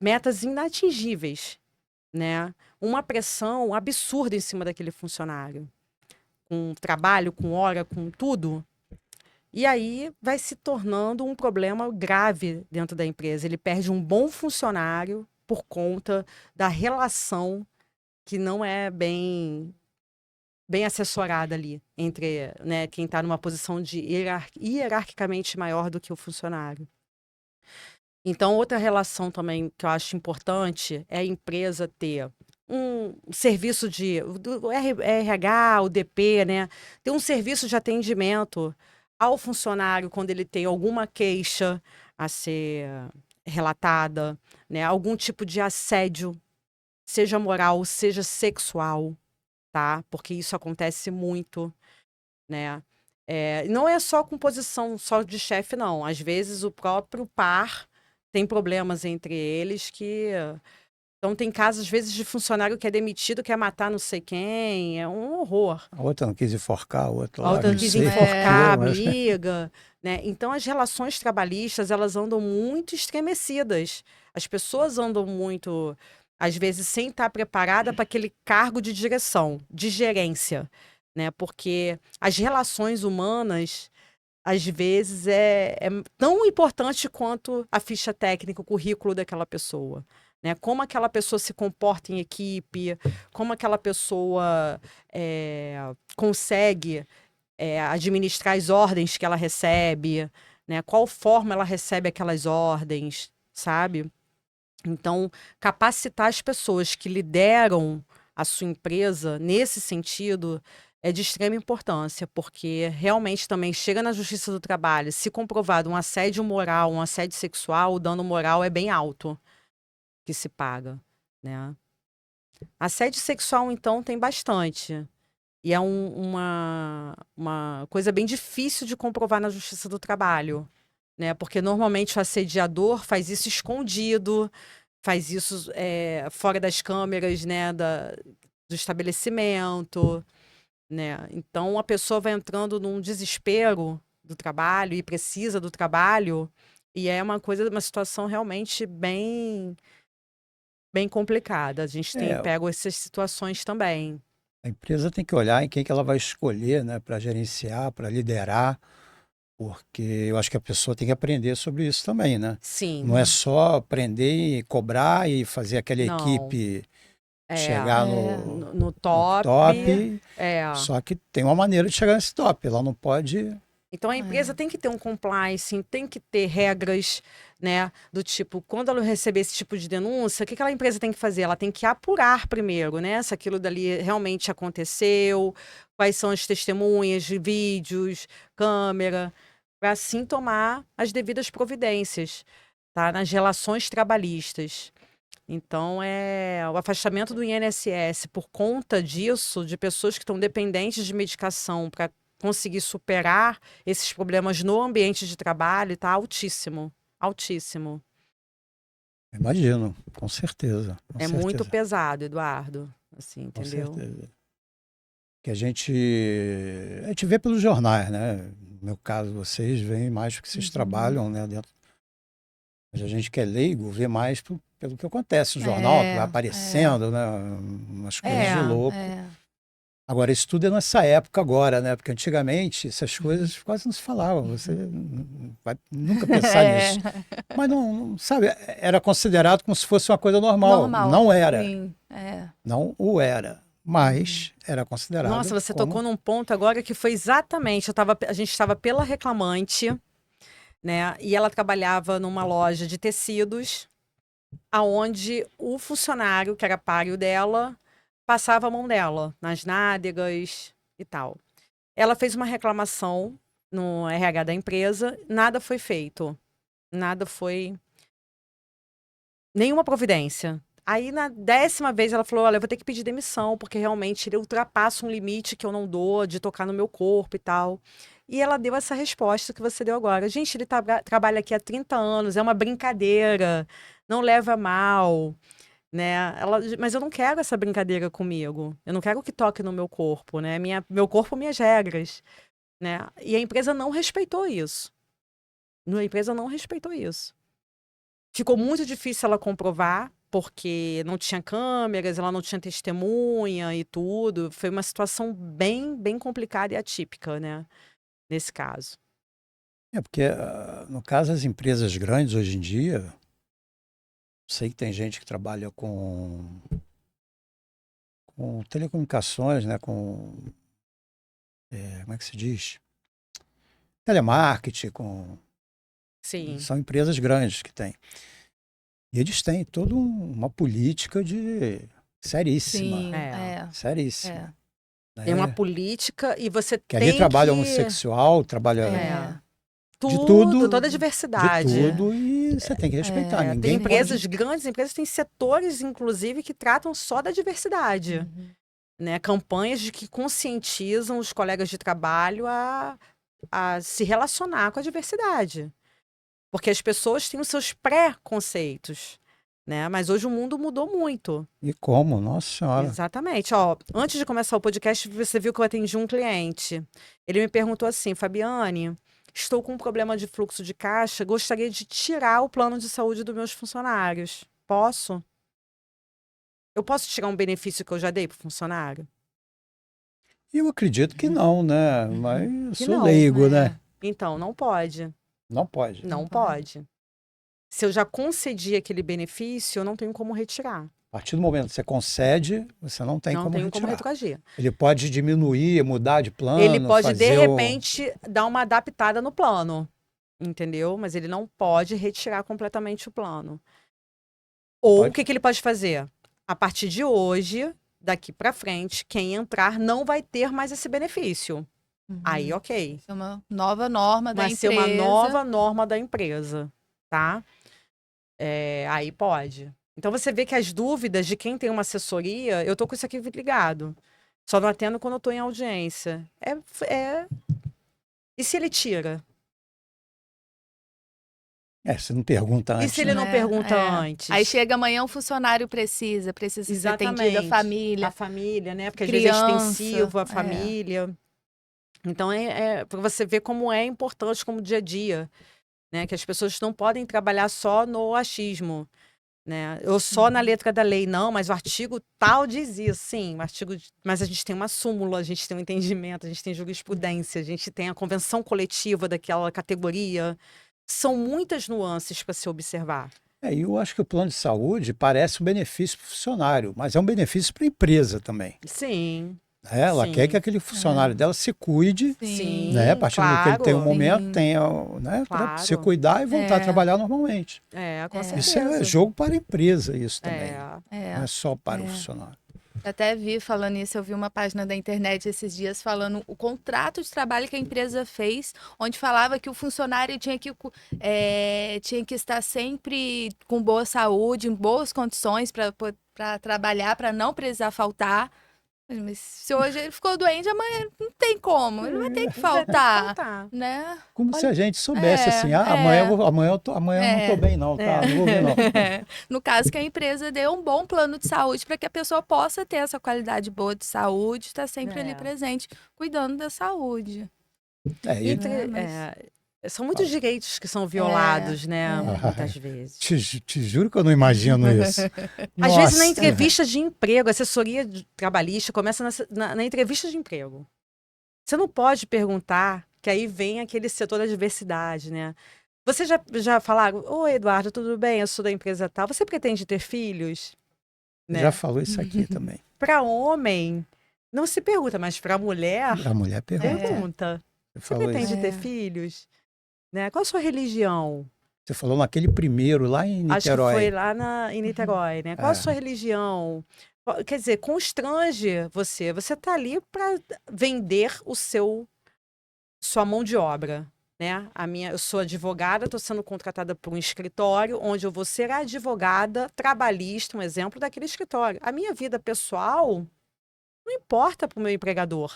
B: metas inatingíveis, né? Uma pressão absurda em cima daquele funcionário. Com trabalho, com hora, com tudo. E aí vai se tornando um problema grave dentro da empresa. Ele perde um bom funcionário por conta da relação que não é bem bem assessorada ali entre, né, quem está numa posição de hierarquicamente maior do que o funcionário. Então, outra relação também que eu acho importante é a empresa ter um serviço do RH, o DP, né? Ter um serviço de atendimento ao funcionário quando ele tem alguma queixa a ser relatada, né? Algum tipo de assédio, seja moral, seja sexual, tá? Porque isso acontece muito, né? Não é só com posição só de chefe, não. Às vezes o próprio par tem problemas entre eles que. Então, tem casos, às vezes, de funcionário que é demitido, quer matar não sei quem. É um horror.
A: A outra não quis enforcar, a outra
B: A
A: lá,
B: outra
A: não
B: quis
A: sei
B: enforcar,
A: por quê, mas...
B: briga, né? Então, as relações trabalhistas, elas andam muito estremecidas. As pessoas andam muito, às vezes, sem estar preparada para aquele cargo de direção, de gerência, né? Porque as relações humanas, às vezes, é tão importante quanto a ficha técnica, o currículo daquela pessoa. Né? Como aquela pessoa se comporta em equipe, como aquela pessoa consegue administrar as ordens que ela recebe, né? Qual forma ela recebe aquelas ordens, sabe? Então, capacitar as pessoas que lideram a sua empresa nesse sentido é de extrema importância, porque realmente também chega na Justiça do Trabalho, se comprovado um assédio moral, um assédio sexual, o dano moral é bem alto que se paga, né? Assédio sexual, então, tem bastante. E é uma coisa bem difícil de comprovar na Justiça do Trabalho, né? Porque normalmente o assediador faz isso escondido, faz isso fora das câmeras, né, do estabelecimento, né? Então a pessoa vai entrando num desespero do trabalho e precisa do trabalho, e é uma situação realmente bem complicada. A gente tem
A: É,
B: pego essas situações também.
A: a empresa tem que olhar em quem que ela vai escolher, né, para gerenciar, para liderar, porque eu acho que a pessoa tem que aprender sobre isso também, né? Não é
B: Sim,
A: só aprender e cobrar e fazer aquela
B: não.
A: equipe
B: É,
A: chegar
C: É.
B: no
A: no
B: top,
A: top,
B: é.
A: só que tem uma maneira de chegar nesse top. Ela não pode.
B: Então a empresa
C: É.
B: tem que ter um compliance, tem que ter regras, né? Do tipo, quando ela receber esse tipo de denúncia, o que aquela empresa tem que fazer? Ela tem que apurar primeiro, né? Se aquilo dali realmente aconteceu, quais são as testemunhas de vídeos, câmera, para assim tomar as devidas providências, tá? Nas relações trabalhistas. Então, o afastamento do INSS por conta disso, de pessoas que estão dependentes de medicação para conseguir superar esses problemas no ambiente de trabalho, está altíssimo, altíssimo.
A: Imagino, com certeza, com
B: É muito
A: certeza,
B: pesado, Eduardo, assim,
A: com
B: entendeu?
A: certeza. Que a gente vê pelos jornais, né? No meu caso, vocês veem mais porque vocês
C: Uhum.
A: trabalham, né, dentro. Mas a gente que é leigo vê mais pelo que acontece no jornal, que vai
C: É, é,
A: aparecendo, né? Umas coisas de
C: é,
A: louco.
C: é.
A: Agora, isso tudo é nessa época agora, né? Porque antigamente essas coisas quase não se falavam. Você não vai nunca pensar
C: É.
A: nisso. Mas não, sabe, era considerado como se fosse uma coisa normal.
C: Normal,
A: Não era.
C: sim. É.
A: Não o era.
C: Uhum.
A: Mas era
B: Nossa,
A: considerado
B: você tocou
A: como.
B: num ponto agora que foi exatamente, a gente estava pela reclamante, né? E ela trabalhava numa loja de tecidos, aonde o funcionário, que era páreo dela, passava a mão dela nas nádegas e tal. Ela fez uma reclamação no RH da empresa, nada foi feito. Nada foi. Nenhuma providência. Aí, na 10ª vez, ela falou: Olha, eu vou ter que pedir demissão, porque realmente ele ultrapassa um limite que eu não dou de tocar no meu corpo e tal. E ela deu essa resposta que você deu agora. Gente, ele trabalha aqui há 30 anos, é uma brincadeira, não leva a mal, né? Mas eu não quero essa brincadeira comigo. Eu não quero que toque no meu corpo, né? Meu corpo, minhas regras, né? E a empresa não respeitou isso. A empresa não respeitou isso. Ficou muito difícil ela comprovar, porque não tinha câmeras, ela não tinha testemunha e tudo. Foi uma situação bem complicada e atípica, né? Nesse caso.
A: É porque, no caso, as empresas grandes hoje em dia, sei que tem gente que trabalha com com telecomunicações, né? Com, como é que se diz? Telemarketing,
B: Sim.
A: são empresas grandes que têm. E eles têm toda uma política seríssima.
C: Sim,
A: Seríssima.
B: Tem uma
A: Né?
B: política e você
A: Que
B: tem
A: ali trabalha
B: que...
A: homossexual, trabalha
C: É.
B: Tudo, toda a diversidade.
A: de tudo, e você tem que respeitar.
B: Tem
A: Ninguém
B: empresas, grandes empresas, têm setores, inclusive, que tratam só da diversidade.
C: Uhum.
B: Né? Campanhas de que conscientizam os colegas de trabalho a se relacionar com a diversidade. Porque as pessoas têm os seus pré-conceitos. Né? Mas hoje o mundo mudou muito.
A: E como? Nossa Senhora.
B: Exatamente. Ó, antes de começar o podcast, você viu que eu atendi um cliente. Ele me perguntou assim, Fabiane, estou com um problema de fluxo de caixa, gostaria de tirar o plano de saúde dos meus funcionários. Posso? Eu posso tirar um benefício que eu já dei para o funcionário?
A: Eu acredito que não, né? Mas eu
B: Que
A: sou
B: não,
A: leigo, né?
B: Então, não pode.
A: Não pode.
B: Não pode. Se eu já concedi aquele benefício, eu não tenho como retirar.
A: A partir do momento que você concede, você não tem
B: Não
A: como
B: tenho
A: retirar.
B: como retroagir.
A: Ele pode diminuir, mudar de plano,
B: Ele pode, de
A: fazer
B: repente, dar uma adaptada no plano. Entendeu? Mas ele não pode retirar completamente o plano. Ou
A: Pode.
B: o que ele pode fazer? A partir de hoje, daqui para frente, quem entrar não vai ter mais esse benefício.
C: Uhum.
B: Aí, ok.
C: É uma nova norma da
B: Vai
C: empresa.
B: ser uma nova norma da empresa, tá? Aí pode. Então você vê que as dúvidas de quem tem uma assessoria, eu tô com isso aqui ligado. Só não atendo quando eu tô em audiência. E se ele tira?
A: Você não pergunta
B: E
A: antes.
B: se ele não pergunta antes?
C: Aí chega amanhã, um funcionário precisa ser atendido, a família.
B: A família, né? Porque
C: criança,
B: às vezes é extensivo a família. Então, para você ver como é importante como dia a dia, né? Que as pessoas não podem trabalhar só no achismo, né? Ou só na letra da lei, não, mas o artigo tal diz isso, sim, mas a gente tem uma súmula, a gente tem um entendimento, a gente tem jurisprudência, a gente tem a convenção coletiva daquela categoria. São muitas nuances para se observar.
A: E eu acho que o plano de saúde parece um benefício para o funcionário, mas é um benefício para a empresa também.
B: Sim.
A: Ela quer que aquele funcionário dela se cuide,
B: Sim,
A: né? A partir do momento que ele tem um momento,
C: sim.
A: tenha, né? Para
B: Claro.
A: se cuidar e voltar a trabalhar normalmente.
B: Com certeza.
A: Isso é jogo para a empresa, isso também.
C: É.
A: Não é só para o funcionário.
C: Eu até vi falando isso, eu vi uma página da internet esses dias falando o contrato de trabalho que a empresa fez, onde falava que o funcionário tinha que estar sempre com boa saúde, em boas condições para trabalhar, para não precisar faltar. Mas se hoje ele ficou doente, amanhã não tem como, ele vai ter que faltar, né?
A: Como se a gente soubesse assim, amanhã eu não estou bem não, tá? Não vou vir não.
C: No caso que a empresa dê um bom plano de saúde para que a pessoa possa ter essa qualidade boa de saúde, estar sempre ali presente, cuidando da saúde.
B: São muitos direitos que são violados, né? Muitas vezes.
A: Te juro que eu não imagino isso.
B: Às vezes na entrevista de emprego, assessoria trabalhista começa na entrevista de emprego. Você não pode perguntar, que aí vem aquele setor da diversidade, né? Você já falaram, oi Eduardo, tudo bem? Eu sou da empresa tal. Você pretende ter filhos? Né?
A: Já falou isso aqui também.
B: Para homem, não se pergunta, mas para mulher...
A: A mulher pergunta.
B: Você pretende ter filhos? Né? Qual a sua religião?
A: Você falou naquele primeiro lá em Niterói.
B: Acho que foi lá em Niterói, né? Qual a sua religião? Quer dizer, constrange você. Você está ali para vender sua mão de obra, né? Eu sou advogada, estou sendo contratada por um escritório onde eu vou ser a advogada trabalhista, um exemplo daquele escritório. A minha vida pessoal não importa para o meu empregador.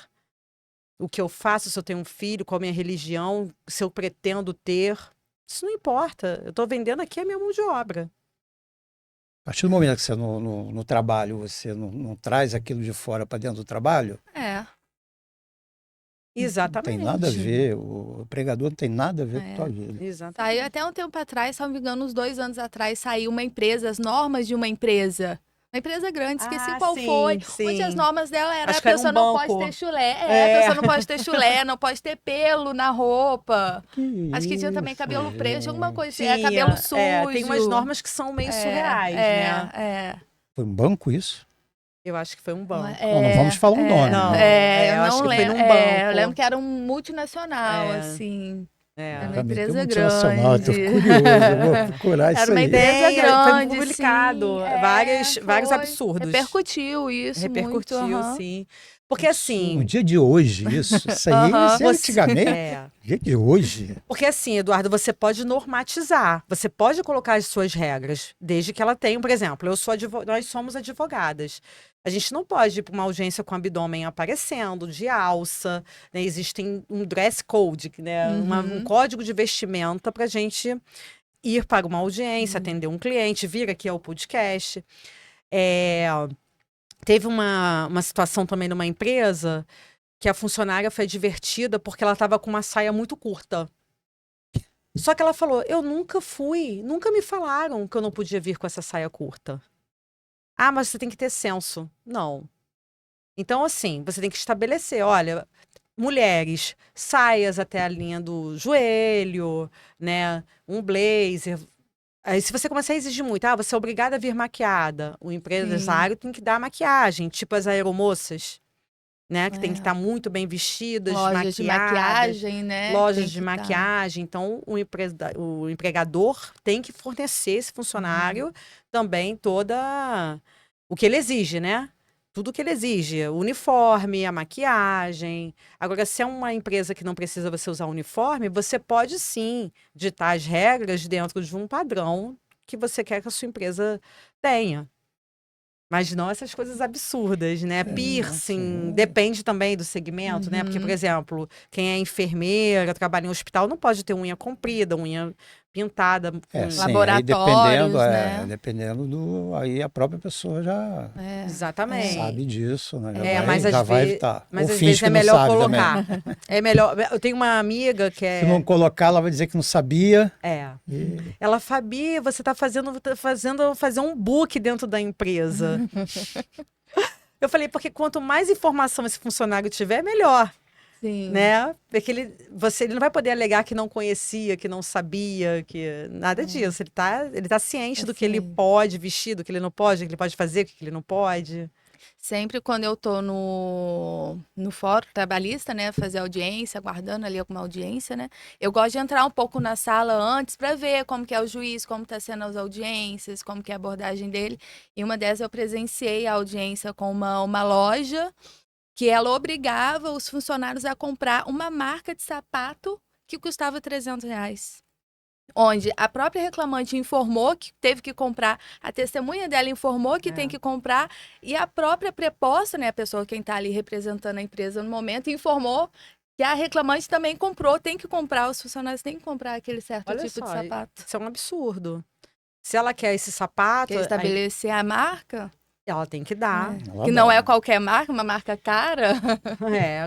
B: O que eu faço, se eu tenho um filho, qual a minha religião, se eu pretendo ter, isso não importa. Eu estou vendendo aqui a minha mão de obra.
A: A partir do momento que você no trabalho, você não traz aquilo de fora para dentro do trabalho?
B: Exatamente.
A: Não tem nada a ver, o empregador não tem nada a ver com a tua vida.
B: Exatamente.
C: Saiu até um tempo atrás, se não me engano, uns 2 anos atrás, saiu uma empresa, as normas de uma empresa. Uma empresa grande, esqueci qual foi. Onde as normas dela era a pessoa não pode ter chulé. A pessoa não pode ter chulé, não pode ter pelo na roupa. Acho que tinha também cabelo preso, alguma coisa assim. Cabelo sujo.
B: Tem umas normas que são meio surreais, né?
A: Foi um banco isso?
B: Eu acho que foi um banco.
A: Não vamos falar o nome.
B: não.
A: né?
B: Eu acho
C: não
B: que foi
C: lembro.
B: num banco.
C: Eu lembro que era um multinacional,
B: É.
C: assim. Era uma
A: Também tem
C: empresa
A: multinacional, eu tô
C: grande.
A: curioso, eu vou procurar
C: Era
A: isso
C: uma
A: aí.
C: empresa
B: Foi
C: grande,
B: publicado
C: sim.
B: vários
C: Foi.
B: absurdos.
C: Repercutiu isso muito.
B: Repercutiu, sim. Porque
A: No
B: assim,
A: dia de hoje, isso aí, isso é antigamente. Dia de hoje.
B: porque assim, Eduardo, você pode normatizar, você pode colocar as suas regras, desde que ela tenha, por exemplo, nós somos advogadas. A gente não pode ir para uma audiência com o abdômen aparecendo, de alça, né? Existem um dress code, né? Um código de vestimenta para a gente ir para uma audiência, atender um cliente, vir aqui ao podcast. Teve uma situação também numa empresa que a funcionária foi advertida porque ela estava com uma saia muito curta. Só que ela falou: eu nunca me falaram que eu não podia vir com essa saia curta. Ah, mas você tem que ter senso. Não. Então, assim, você tem que estabelecer, olha, mulheres, saias até a linha do joelho, né? Um blazer. Aí, se você começar a exigir muito, você é obrigada a vir maquiada. O empresário tem que dar a maquiagem, tipo as aeromoças, né? Que tem que estar muito bem vestidas,
C: Lojas de
B: maquiadas.
C: maquiagem, né?
B: Lojas de maquiagem. Então, o empregador tem que fornecer esse funcionário também toda o que ele exige, né? Tudo que ele exige. O uniforme, a maquiagem. Agora, se é uma empresa que não precisa você usar uniforme, você pode sim ditar as regras dentro de um padrão que você quer que a sua empresa tenha. Mas não essas coisas absurdas, né? Piercing, depende também do segmento, né? Porque, por exemplo, quem é enfermeira, trabalha em hospital, não pode ter unha comprida, unha pintada.
A: Sim,
C: laboratórios, né?
A: Dependendo do... Aí a própria pessoa já
B: Exatamente.
A: sabe disso, né?
B: Mas
A: já
B: às
A: vai
B: vezes,
A: evitar.
B: mas
A: Ou
B: às
A: finge
B: vezes
A: que
B: é
A: não
B: melhor
A: sabe
B: colocar.
A: também.
B: É melhor. Eu tenho uma amiga que
A: Se não colocar, ela vai dizer que não sabia.
B: Ela, Fabi, você está fazer um book dentro da empresa. Eu falei, porque quanto mais informação esse funcionário tiver, melhor.
C: Sim.
B: Né? Porque ele não vai poder alegar que não conhecia, que não sabia, que nada disso. Ele tá ciente do que ele pode vestir, do que ele não pode, do que ele pode fazer, do que ele não pode.
C: Sempre quando eu tô no fórum trabalhista, né, fazer audiência, aguardando ali alguma audiência, né, eu gosto de entrar um pouco na sala antes para ver como que é o juiz, como tá sendo as audiências, como que é a abordagem dele. E uma dessas eu presenciei a audiência com uma loja que ela obrigava os funcionários a comprar uma marca de sapato que custava R$300. Onde a própria reclamante informou que teve que comprar, a testemunha dela informou que tem que comprar, e a própria preposta, né, a pessoa quem está ali representando a empresa no momento, informou que a reclamante também comprou, tem que comprar, os funcionários têm que comprar aquele certo tipo de sapato.
B: Isso é um absurdo. Se ela quer esse sapato...
C: Quer estabelecer a marca?
B: Ela tem que dar.
C: Que não é qualquer marca, uma marca cara.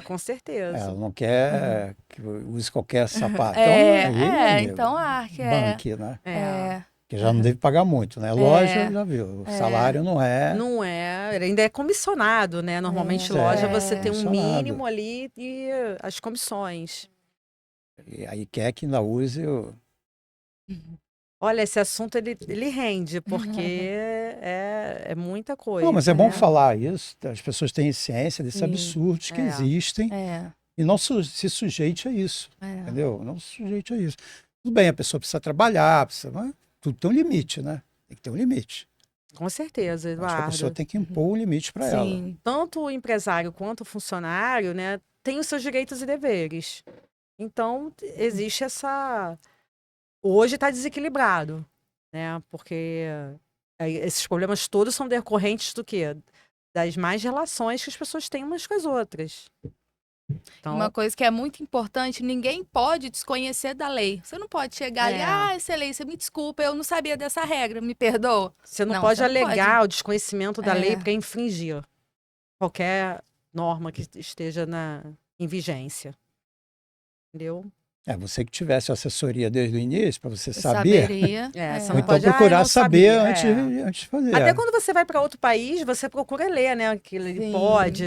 B: Com certeza.
A: Ela não quer que use qualquer sapato.
C: Então
A: banque, né? Que já não deve pagar muito, né? Loja, já viu, o salário não é...
B: Não é, ele ainda é comissionado, né? Normalmente loja você tem um mínimo ali e as comissões.
A: E aí quer que ainda use o...
B: Olha, esse assunto ele rende, porque é muita coisa.
A: Não, mas é bom falar isso. As pessoas têm ciência desses absurdos que existem e não se sujeite a isso, entendeu? Não se sujeite a isso. Tudo bem, a pessoa precisa trabalhar, mas tudo tem um limite, né? Tem que ter um limite.
B: Com certeza, Eduardo.
A: Acho que a pessoa tem que impor um limite para ela.
B: Tanto o empresário quanto o funcionário, né, tem os seus direitos e deveres. Então, existe essa... Hoje está desequilibrado, né? Porque esses problemas todos são decorrentes do quê? Das más relações que as pessoas têm umas com as outras. Então...
C: Uma coisa que é muito importante, ninguém pode desconhecer da lei. Você não pode chegar ali, excelência, me desculpa, eu não sabia dessa regra, me perdoa.
B: Você não pode alegar o desconhecimento da lei para infringir qualquer norma que esteja em vigência. Entendeu?
A: Você que tivesse assessoria desde o início, para você saber.
B: Você
A: ou então procurar saber antes de fazer.
B: Até quando você vai para outro país, você procura ler, né? Que ele pode,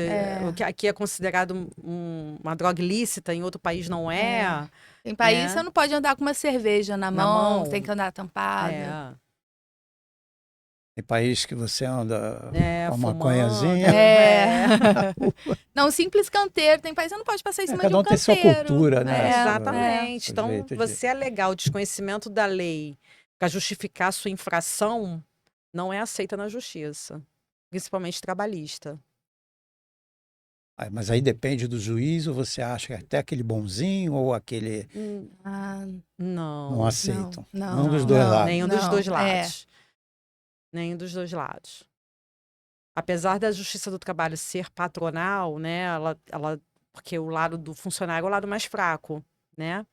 B: o que aqui é considerado uma droga ilícita, em outro país não é.
C: Em país você não pode andar com uma cerveja na mão, tem que andar tampada.
A: Tem país que você anda com uma
B: fumando,
A: maconhazinha.
C: Não, simples canteiro. Tem país que você não pode passar em cima de
A: Cada
C: um
A: um tem sua
C: canteiro.
A: cultura, né?
B: Exatamente.
A: Seu
B: Então,
A: jeito de-
B: você alegar o desconhecimento da lei para justificar a sua infração não é aceita na justiça, principalmente trabalhista.
A: Mas aí depende do juiz, ou você acha que até aquele bonzinho ou aquele
C: Ah,
A: não
B: Não,
A: aceitam?
C: não,
A: Nenhum dos
C: não,
A: dois
C: não.
A: lados.
B: nenhum dos
C: Não,
B: dois
C: é.
B: lados. Nenhum dos dois lados. Apesar da Justiça do Trabalho ser patronal, né, porque o lado do funcionário é o lado mais fraco, né?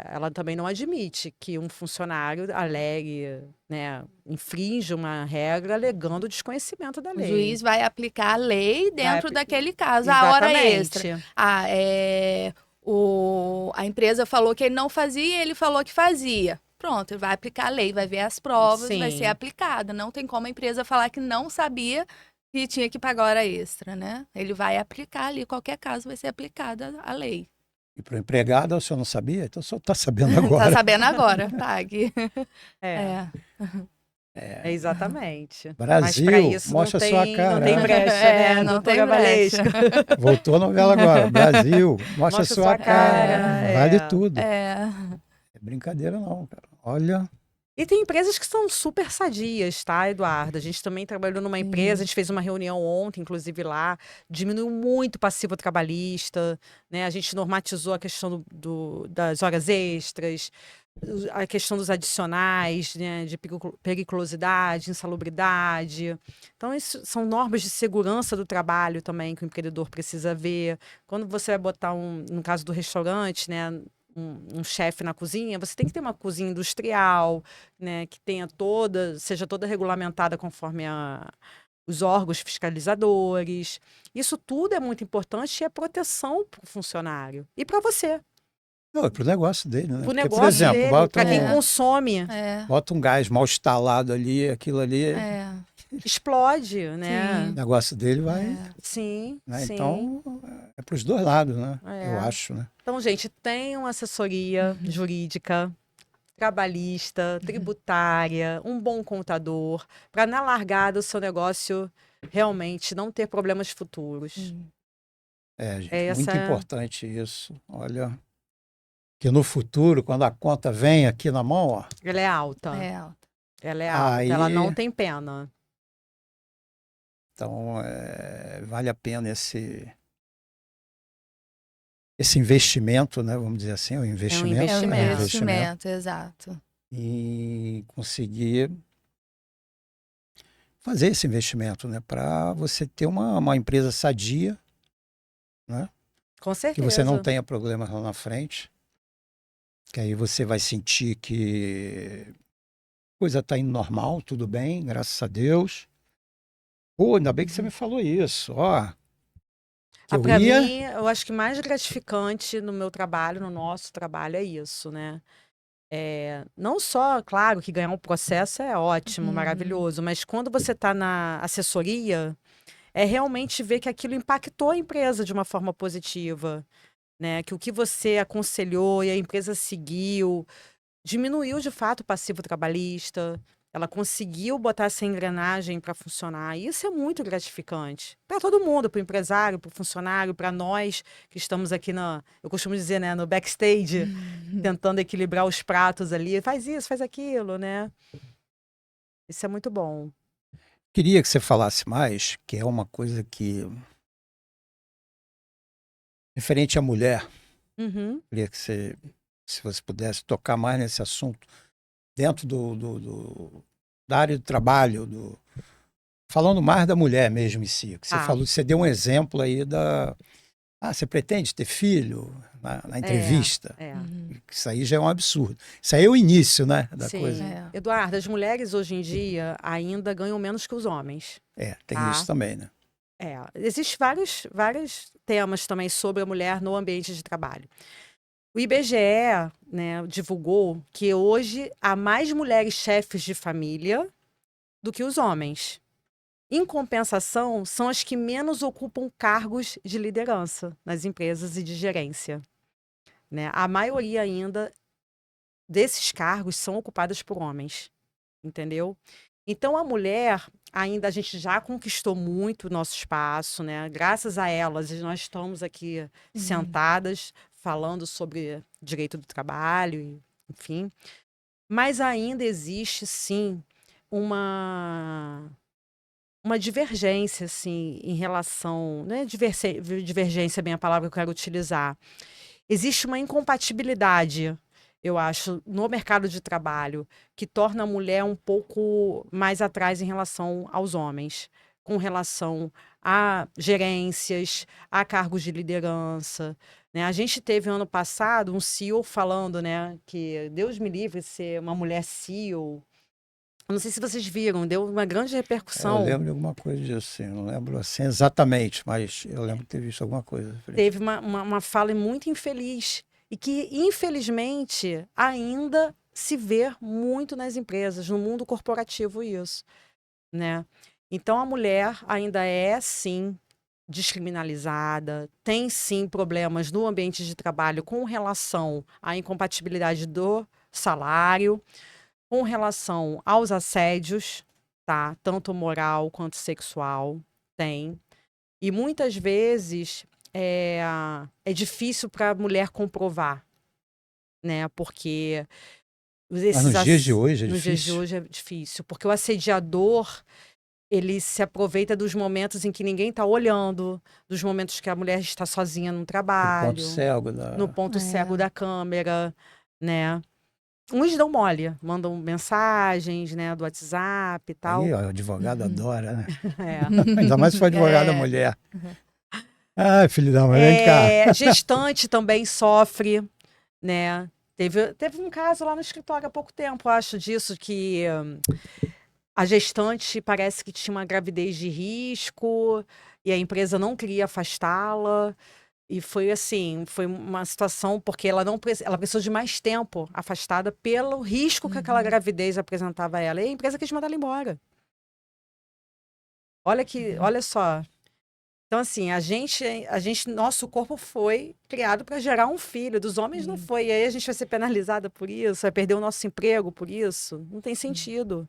B: Ela também não admite que um funcionário alegue, né, infringe uma regra alegando desconhecimento da
C: O
B: lei.
C: juiz vai aplicar a lei dentro
B: apli-
C: daquele caso, a hora extra.
B: Exatamente.
C: A empresa falou que ele não fazia, ele falou que fazia. Pronto, ele vai aplicar a lei, vai ver as provas, vai ser
B: Sim.
C: aplicada. Não tem como a empresa falar que não sabia que tinha que pagar hora extra, né? Ele vai aplicar ali, qualquer caso vai ser aplicada a lei.
A: E para o empregado, o senhor não sabia? Então o senhor está sabendo
C: Tá
A: agora.
C: sabendo agora, pague.
B: É, exatamente. Mas
A: Brasil,
B: para isso
A: mostra
B: não
A: sua
B: tem,
A: cara.
B: não tem brecha, né,
C: não tem
B: doutora
C: brecha.
B: Valesca?
A: Voltou a novela agora. Brasil, mostra
B: Mostra
A: sua
B: sua
A: cara.
B: cara,
A: Vale
B: é.
A: tudo.
C: É.
A: É brincadeira não, cara. Olha,
B: E tem empresas que são super sadias, tá, Eduardo? A gente também trabalhou numa empresa, a gente fez uma reunião ontem, inclusive lá, diminuiu muito o passivo trabalhista, né? A gente normatizou a questão das horas extras, a questão dos adicionais, né? De periculosidade, insalubridade. Então, isso são normas de segurança do trabalho também que o empreendedor precisa ver. Quando você vai botar no caso do restaurante, né? Um chefe na cozinha, você tem que ter uma cozinha industrial, né, que seja toda regulamentada conforme os órgãos fiscalizadores. Isso tudo é muito importante e é proteção para o funcionário e para você,
A: não, é pro negócio dele, né?
B: para o
A: Porque,
B: negócio
A: por exemplo,
B: dele, para quem consome.
A: bota um gás mal instalado ali, aquilo ali,
B: Explode, né?
A: o negócio dele vai.
B: Sim,
A: Né?
B: sim.
A: Então, é para os dois lados, né?
B: É.
A: Eu acho, né?
B: Então, gente, tem uma assessoria jurídica, trabalhista, tributária, um bom contador, para na largada o seu negócio realmente não ter problemas futuros.
A: Gente, muito importante isso. Olha, que no futuro, quando a conta vem aqui na mão, ó,
B: Ela é alta. Ela é alta.
A: Aí-
B: Ela não tem pena.
A: então vale a pena esse investimento, né? Vamos dizer assim, o investimento.
C: É um
B: investimento.
C: investimento, exato.
A: E conseguir fazer esse investimento, né? Para você ter uma empresa sadia, né?
B: Com certeza.
A: Que você não tenha problemas lá na frente, que aí você vai sentir que a coisa está indo normal, tudo bem, graças a Deus. Pô, ainda bem que você me falou isso, ó. Que eu
B: Para
A: ia...
B: mim, eu acho que mais gratificante no meu trabalho, no nosso trabalho, é isso, né? Não só, claro, que ganhar um processo é ótimo, maravilhoso, mas quando você está na assessoria, é realmente ver que aquilo impactou a empresa de uma forma positiva, né? Que o que você aconselhou e a empresa seguiu, diminuiu de fato o passivo trabalhista, ela conseguiu botar essa engrenagem para funcionar. E isso é muito gratificante para todo mundo, para o empresário, para o funcionário, para nós que estamos aqui eu costumo dizer, né, no backstage, tentando equilibrar os pratos ali. Faz isso, faz aquilo, né? Isso é muito bom.
A: Queria que você falasse mais, que é uma coisa que... Referente à mulher, queria que você, se você pudesse tocar mais nesse assunto, dentro da área do trabalho, falando mais da mulher mesmo em si. Que você falou, você deu um exemplo aí você pretende ter filho na entrevista? Isso aí já é um absurdo. Isso aí é o início, né, da coisa.
B: Eduardo, as mulheres hoje em dia ainda ganham menos que os homens.
A: Tem isso também, né?
B: Existem vários temas também sobre a mulher no ambiente de trabalho. O IBGE, né, divulgou que hoje há mais mulheres chefes de família do que os homens. Em compensação, são as que menos ocupam cargos de liderança nas empresas e de gerência, né? A maioria ainda desses cargos são ocupados por homens, entendeu? Então, a mulher, ainda a gente já conquistou muito o nosso espaço, né? Graças a elas, nós estamos aqui sentadas falando sobre direito do trabalho, enfim. Mas ainda existe, sim, uma divergência, assim, em relação. Não é divergência é bem a palavra que eu quero utilizar. Existe uma incompatibilidade, eu acho, no mercado de trabalho, que torna a mulher um pouco mais atrás em relação aos homens, com relação a gerências, a cargos de liderança. Né? A gente teve ano passado um CEO falando, né, que Deus me livre ser uma mulher CEO. Não sei se vocês viram, deu uma grande
A: Eu
B: repercussão.
A: lembro de alguma coisa disso, assim, não lembro assim exatamente, mas eu lembro de ter visto alguma coisa.
B: Teve uma fala muito infeliz e que, infelizmente, ainda se vê muito nas empresas, no mundo corporativo isso, né? Então, a mulher ainda é, sim, descriminalizada, tem, sim, problemas no ambiente de trabalho com relação à incompatibilidade do salário, com relação aos assédios, tá? Tanto moral quanto sexual, tem. E muitas vezes é difícil para a mulher comprovar, né? Porque
A: Mas nos dias de hoje é
B: nos dias de
A: difícil.
B: hoje é difícil, porque o assediador ele se aproveita dos momentos em que ninguém está olhando, dos momentos que a mulher está sozinha no
A: O ponto
B: trabalho,
A: cego
B: no ponto cego da câmera, né? Uns dão mole, mandam mensagens, né, do WhatsApp e tal.
A: Aí, ó, o advogado adora, né?
B: É.
A: Ainda mais se for advogada
C: É.
A: mulher. Ai, filho da mãe, vem cá.
B: Gestante também sofre, né? Teve um caso lá no escritório há pouco tempo, acho, disso, que a gestante parece que tinha uma gravidez de risco e a empresa não queria afastá-la. E foi assim, foi uma situação, porque ela precisou de mais tempo afastada pelo risco que aquela gravidez apresentava a ela. E a empresa quis mandar ela embora. Olha só. Então, assim, nosso corpo foi criado para gerar um filho, dos homens não foi. E aí a gente vai ser penalizada por isso, vai perder o nosso emprego por isso. Não tem sentido,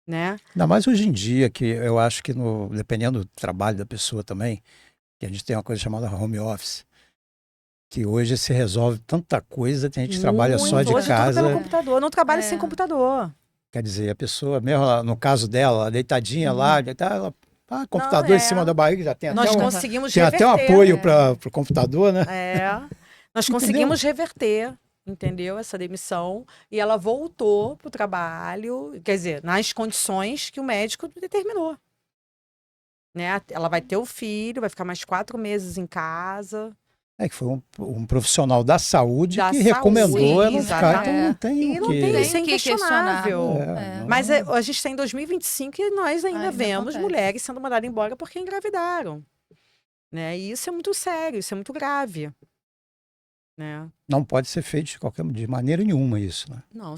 B: né?
A: Ainda mais hoje em dia, que eu acho que dependendo do trabalho da pessoa também, que a gente tem uma coisa chamada home office, que hoje se resolve tanta coisa, tem gente que trabalha só de
B: Hoje tudo pelo
A: casa.
B: computador. Eu não trabalho sem computador.
A: Quer dizer, a pessoa, mesmo no caso dela, deitadinha lá, ela, computador em cima da barriga, já tem
B: Nós
A: até
B: conseguimos
A: tem até um
B: reverter.
A: apoio para o computador, né?
B: Nós conseguimos reverter, entendeu? Essa demissão. E ela voltou para o trabalho, quer dizer, nas condições que o médico determinou. Né? Ela vai ter o filho, vai ficar mais 4 meses em casa.
A: É que foi um profissional da saúde
B: Da
A: que
B: saúde,
A: recomendou ela ficar, então não
C: exatamente.
A: tem
B: E
A: o
B: não
A: que...
B: tem,
C: Tem
B: isso é
C: que
B: inquestionável.
C: questionar.
B: Mas a gente está em 2025 e nós ainda vemos
C: acontece.
B: mulheres sendo mandadas embora porque engravidaram. Né? E isso é muito sério, isso é muito grave. Né?
A: Não pode ser feito de maneira nenhuma isso, né?
B: Não,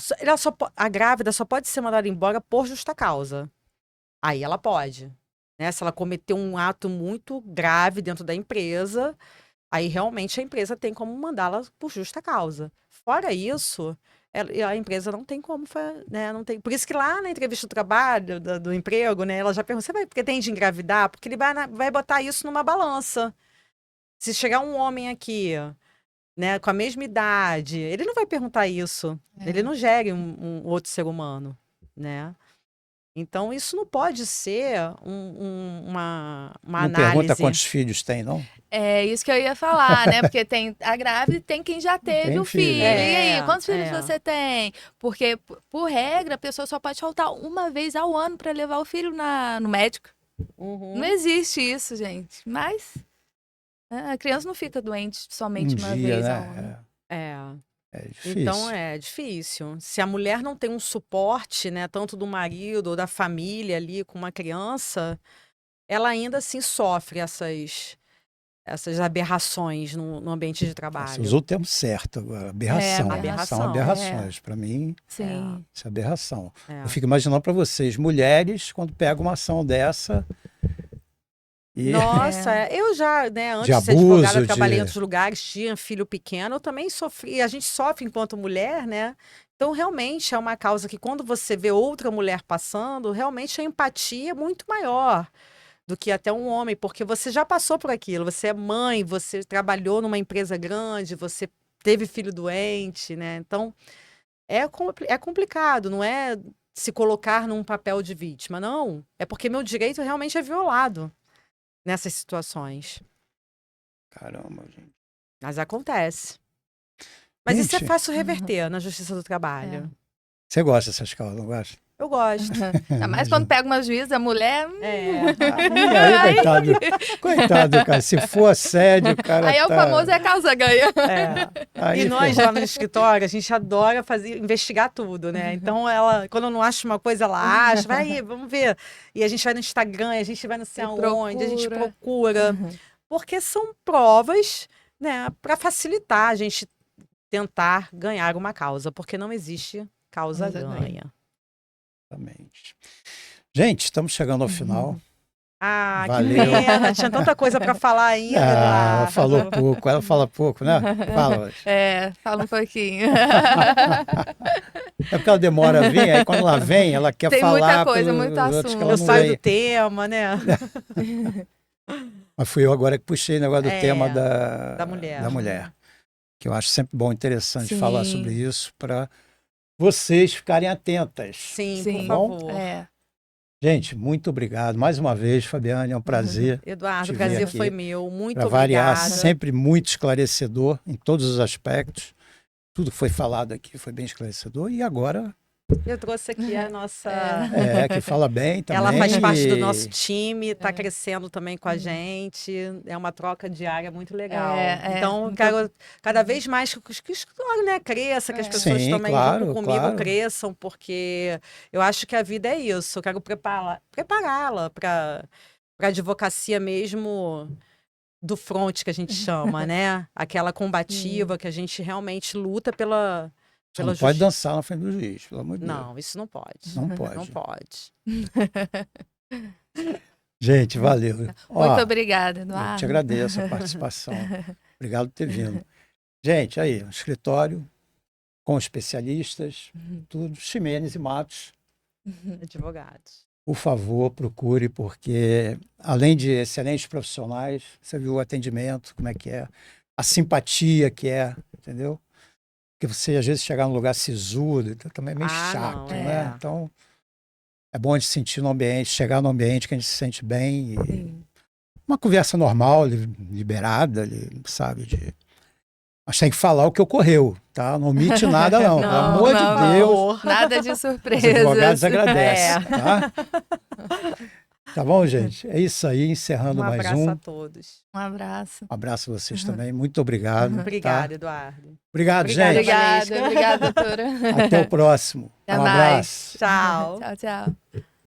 B: a grávida só pode ser mandada embora por justa causa. Aí ela pode. Né? Se ela cometeu um ato muito grave dentro da empresa, aí realmente a empresa tem como mandá-la por justa causa. Fora isso, a empresa não tem como, né? Não tem. Por isso que lá na entrevista do trabalho, do emprego, né, ela já pergunta, você vai pretende engravidar? Porque ele vai botar isso numa balança. Se chegar um homem aqui, né, com a mesma idade, ele não vai perguntar isso. Ele não gere um outro ser humano, né? Então, isso não pode ser uma
A: Não
B: análise.
A: pergunta quantos filhos tem, não?
C: É isso que eu ia falar, né? Porque tem a grávida e tem quem já teve
A: Tem
C: o filho.
A: filho.
C: E aí, quantos filhos você tem? Porque, por regra, a pessoa só pode faltar uma vez ao ano para levar o filho no médico. Não existe isso, gente. Mas a criança não fica doente somente uma vez ao ano.
A: É difícil.
B: Então é difícil. Se a mulher não tem um suporte, né, tanto do marido ou da família ali com uma criança, ela ainda assim sofre essas aberrações no ambiente de trabalho.
A: Você usou o termo certo agora, aberração.
B: aberração.
A: São aberrações. Para mim,
C: Sim.
A: isso é aberração. Eu fico imaginando para vocês, mulheres, quando pegam uma ação dessa...
B: Nossa, eu já, né, antes
A: de
B: de ser advogada,
A: abuso,
B: trabalhei em outros lugares, tinha filho pequeno, eu também sofri, a gente sofre enquanto mulher, né, Então, realmente, é uma causa que quando você vê outra mulher passando, realmente a empatia é muito maior do que até um homem, porque você já passou por aquilo, você é mãe, você trabalhou numa empresa grande, você teve filho doente, né? Então, é complicado, não é se colocar num papel de vítima, não. É porque meu direito realmente é violado nessas situações.
A: Caramba, gente.
B: Mas acontece. Mas isso é
A: Gente,
B: fácil reverter na Justiça do Trabalho.
A: você gosta dessas causas, não gosta?
B: Eu gosto.
C: Ainda mais quando pega uma juíza, mulher.
A: E aí, coitado, coitado, cara. Se for assédio, o cara
C: Aí é o
A: tá...
C: famoso é causa ganha.
A: Aí,
B: E nós lá no escritório, a gente adora investigar tudo, né? Então ela, quando não acha uma coisa, ela acha, vai aí, vamos ver. E a gente vai no Instagram, a gente vai não sei aonde, a gente procura. Porque são provas, né, para facilitar a gente tentar ganhar uma causa, porque não existe causa ganha.
A: Exatamente. Gente, estamos chegando ao final.
B: Ah,
A: Valeu.
B: que pena, tinha tanta coisa para falar ainda,
A: Ela
B: Eduardo.
A: falou pouco, ela fala pouco, né? Fala.
C: Fala um pouquinho.
A: É porque ela demora a vir, aí quando ela vem, ela quer
C: Tem
A: falar.
C: muita coisa,
A: pelos
C: muito
A: outros que
C: assunto.
A: ela
B: Eu
A: não
B: saio
A: vem.
B: do tema, né?
A: Mas fui eu agora que puxei o negócio do tema
B: da mulher.
A: Da mulher. Que eu acho sempre bom, interessante
C: Sim.
A: falar sobre isso para vocês ficarem atentas.
B: Sim,
C: Sim.
B: por favor.
A: Gente, muito obrigado. Mais uma vez, Fabiane, é um prazer.
B: Eduardo,
A: te
B: o
A: ver
B: prazer
A: aqui.
B: foi meu. Muito
A: Para variar,
B: obrigada.
A: sempre muito esclarecedor em todos os aspectos. Tudo que foi falado aqui foi bem esclarecedor. E agora,
B: Eu trouxe aqui a nossa.
A: que fala bem também.
B: Ela faz parte do
A: e-
B: nosso time, está crescendo também com a gente. É uma troca diária muito legal. Então, quero cada vez mais que o escritório, né, cresça, que as pessoas
A: Sim,
B: também
A: claro,
B: junto comigo
A: claro.
B: cresçam, porque eu acho que a vida é isso. Eu quero prepará-la para a advocacia mesmo do front que a gente chama, né? Aquela combativa que a gente realmente luta pela
A: Você não pode dançar na frente do juiz, pelo amor de Deus.
B: Não, isso não pode.
A: Não pode.
B: Não pode.
A: Gente, valeu.
C: Muito obrigada,
A: Eu
C: Eduardo.
A: te agradeço a participação. Obrigado por ter vindo. Gente, aí, um escritório com especialistas, tudo, Ximenes e Matos.
B: Advogados.
A: Por favor, procure, porque além de excelentes profissionais, você viu o atendimento, como é que é, a simpatia que é, entendeu? Porque você, às vezes, chegar num lugar sisudo, então, também é meio chato,
B: não,
A: né? Então, é bom a gente sentir no ambiente, chegar no ambiente que a gente se sente bem e uma conversa normal, liberada, sabe? Mas tem que falar o que ocorreu, tá? Não omite nada, não. Pelo amor de Deus.
C: Nada de
A: Os
C: surpresa.
A: advogados agradecem, tá? Tá bom, gente? É isso aí, encerrando mais
B: abraço
A: um.
B: a todos.
C: Um abraço.
A: Um abraço a vocês também. Muito obrigado.
B: Obrigada,
A: tá?
B: Eduardo.
A: Obrigado,
B: Obrigada,
A: gente.
C: Obrigada, doutora.
A: Até o próximo.
C: Até
A: Um
C: mais.
A: abraço.
B: Tchau.
C: Tchau, tchau.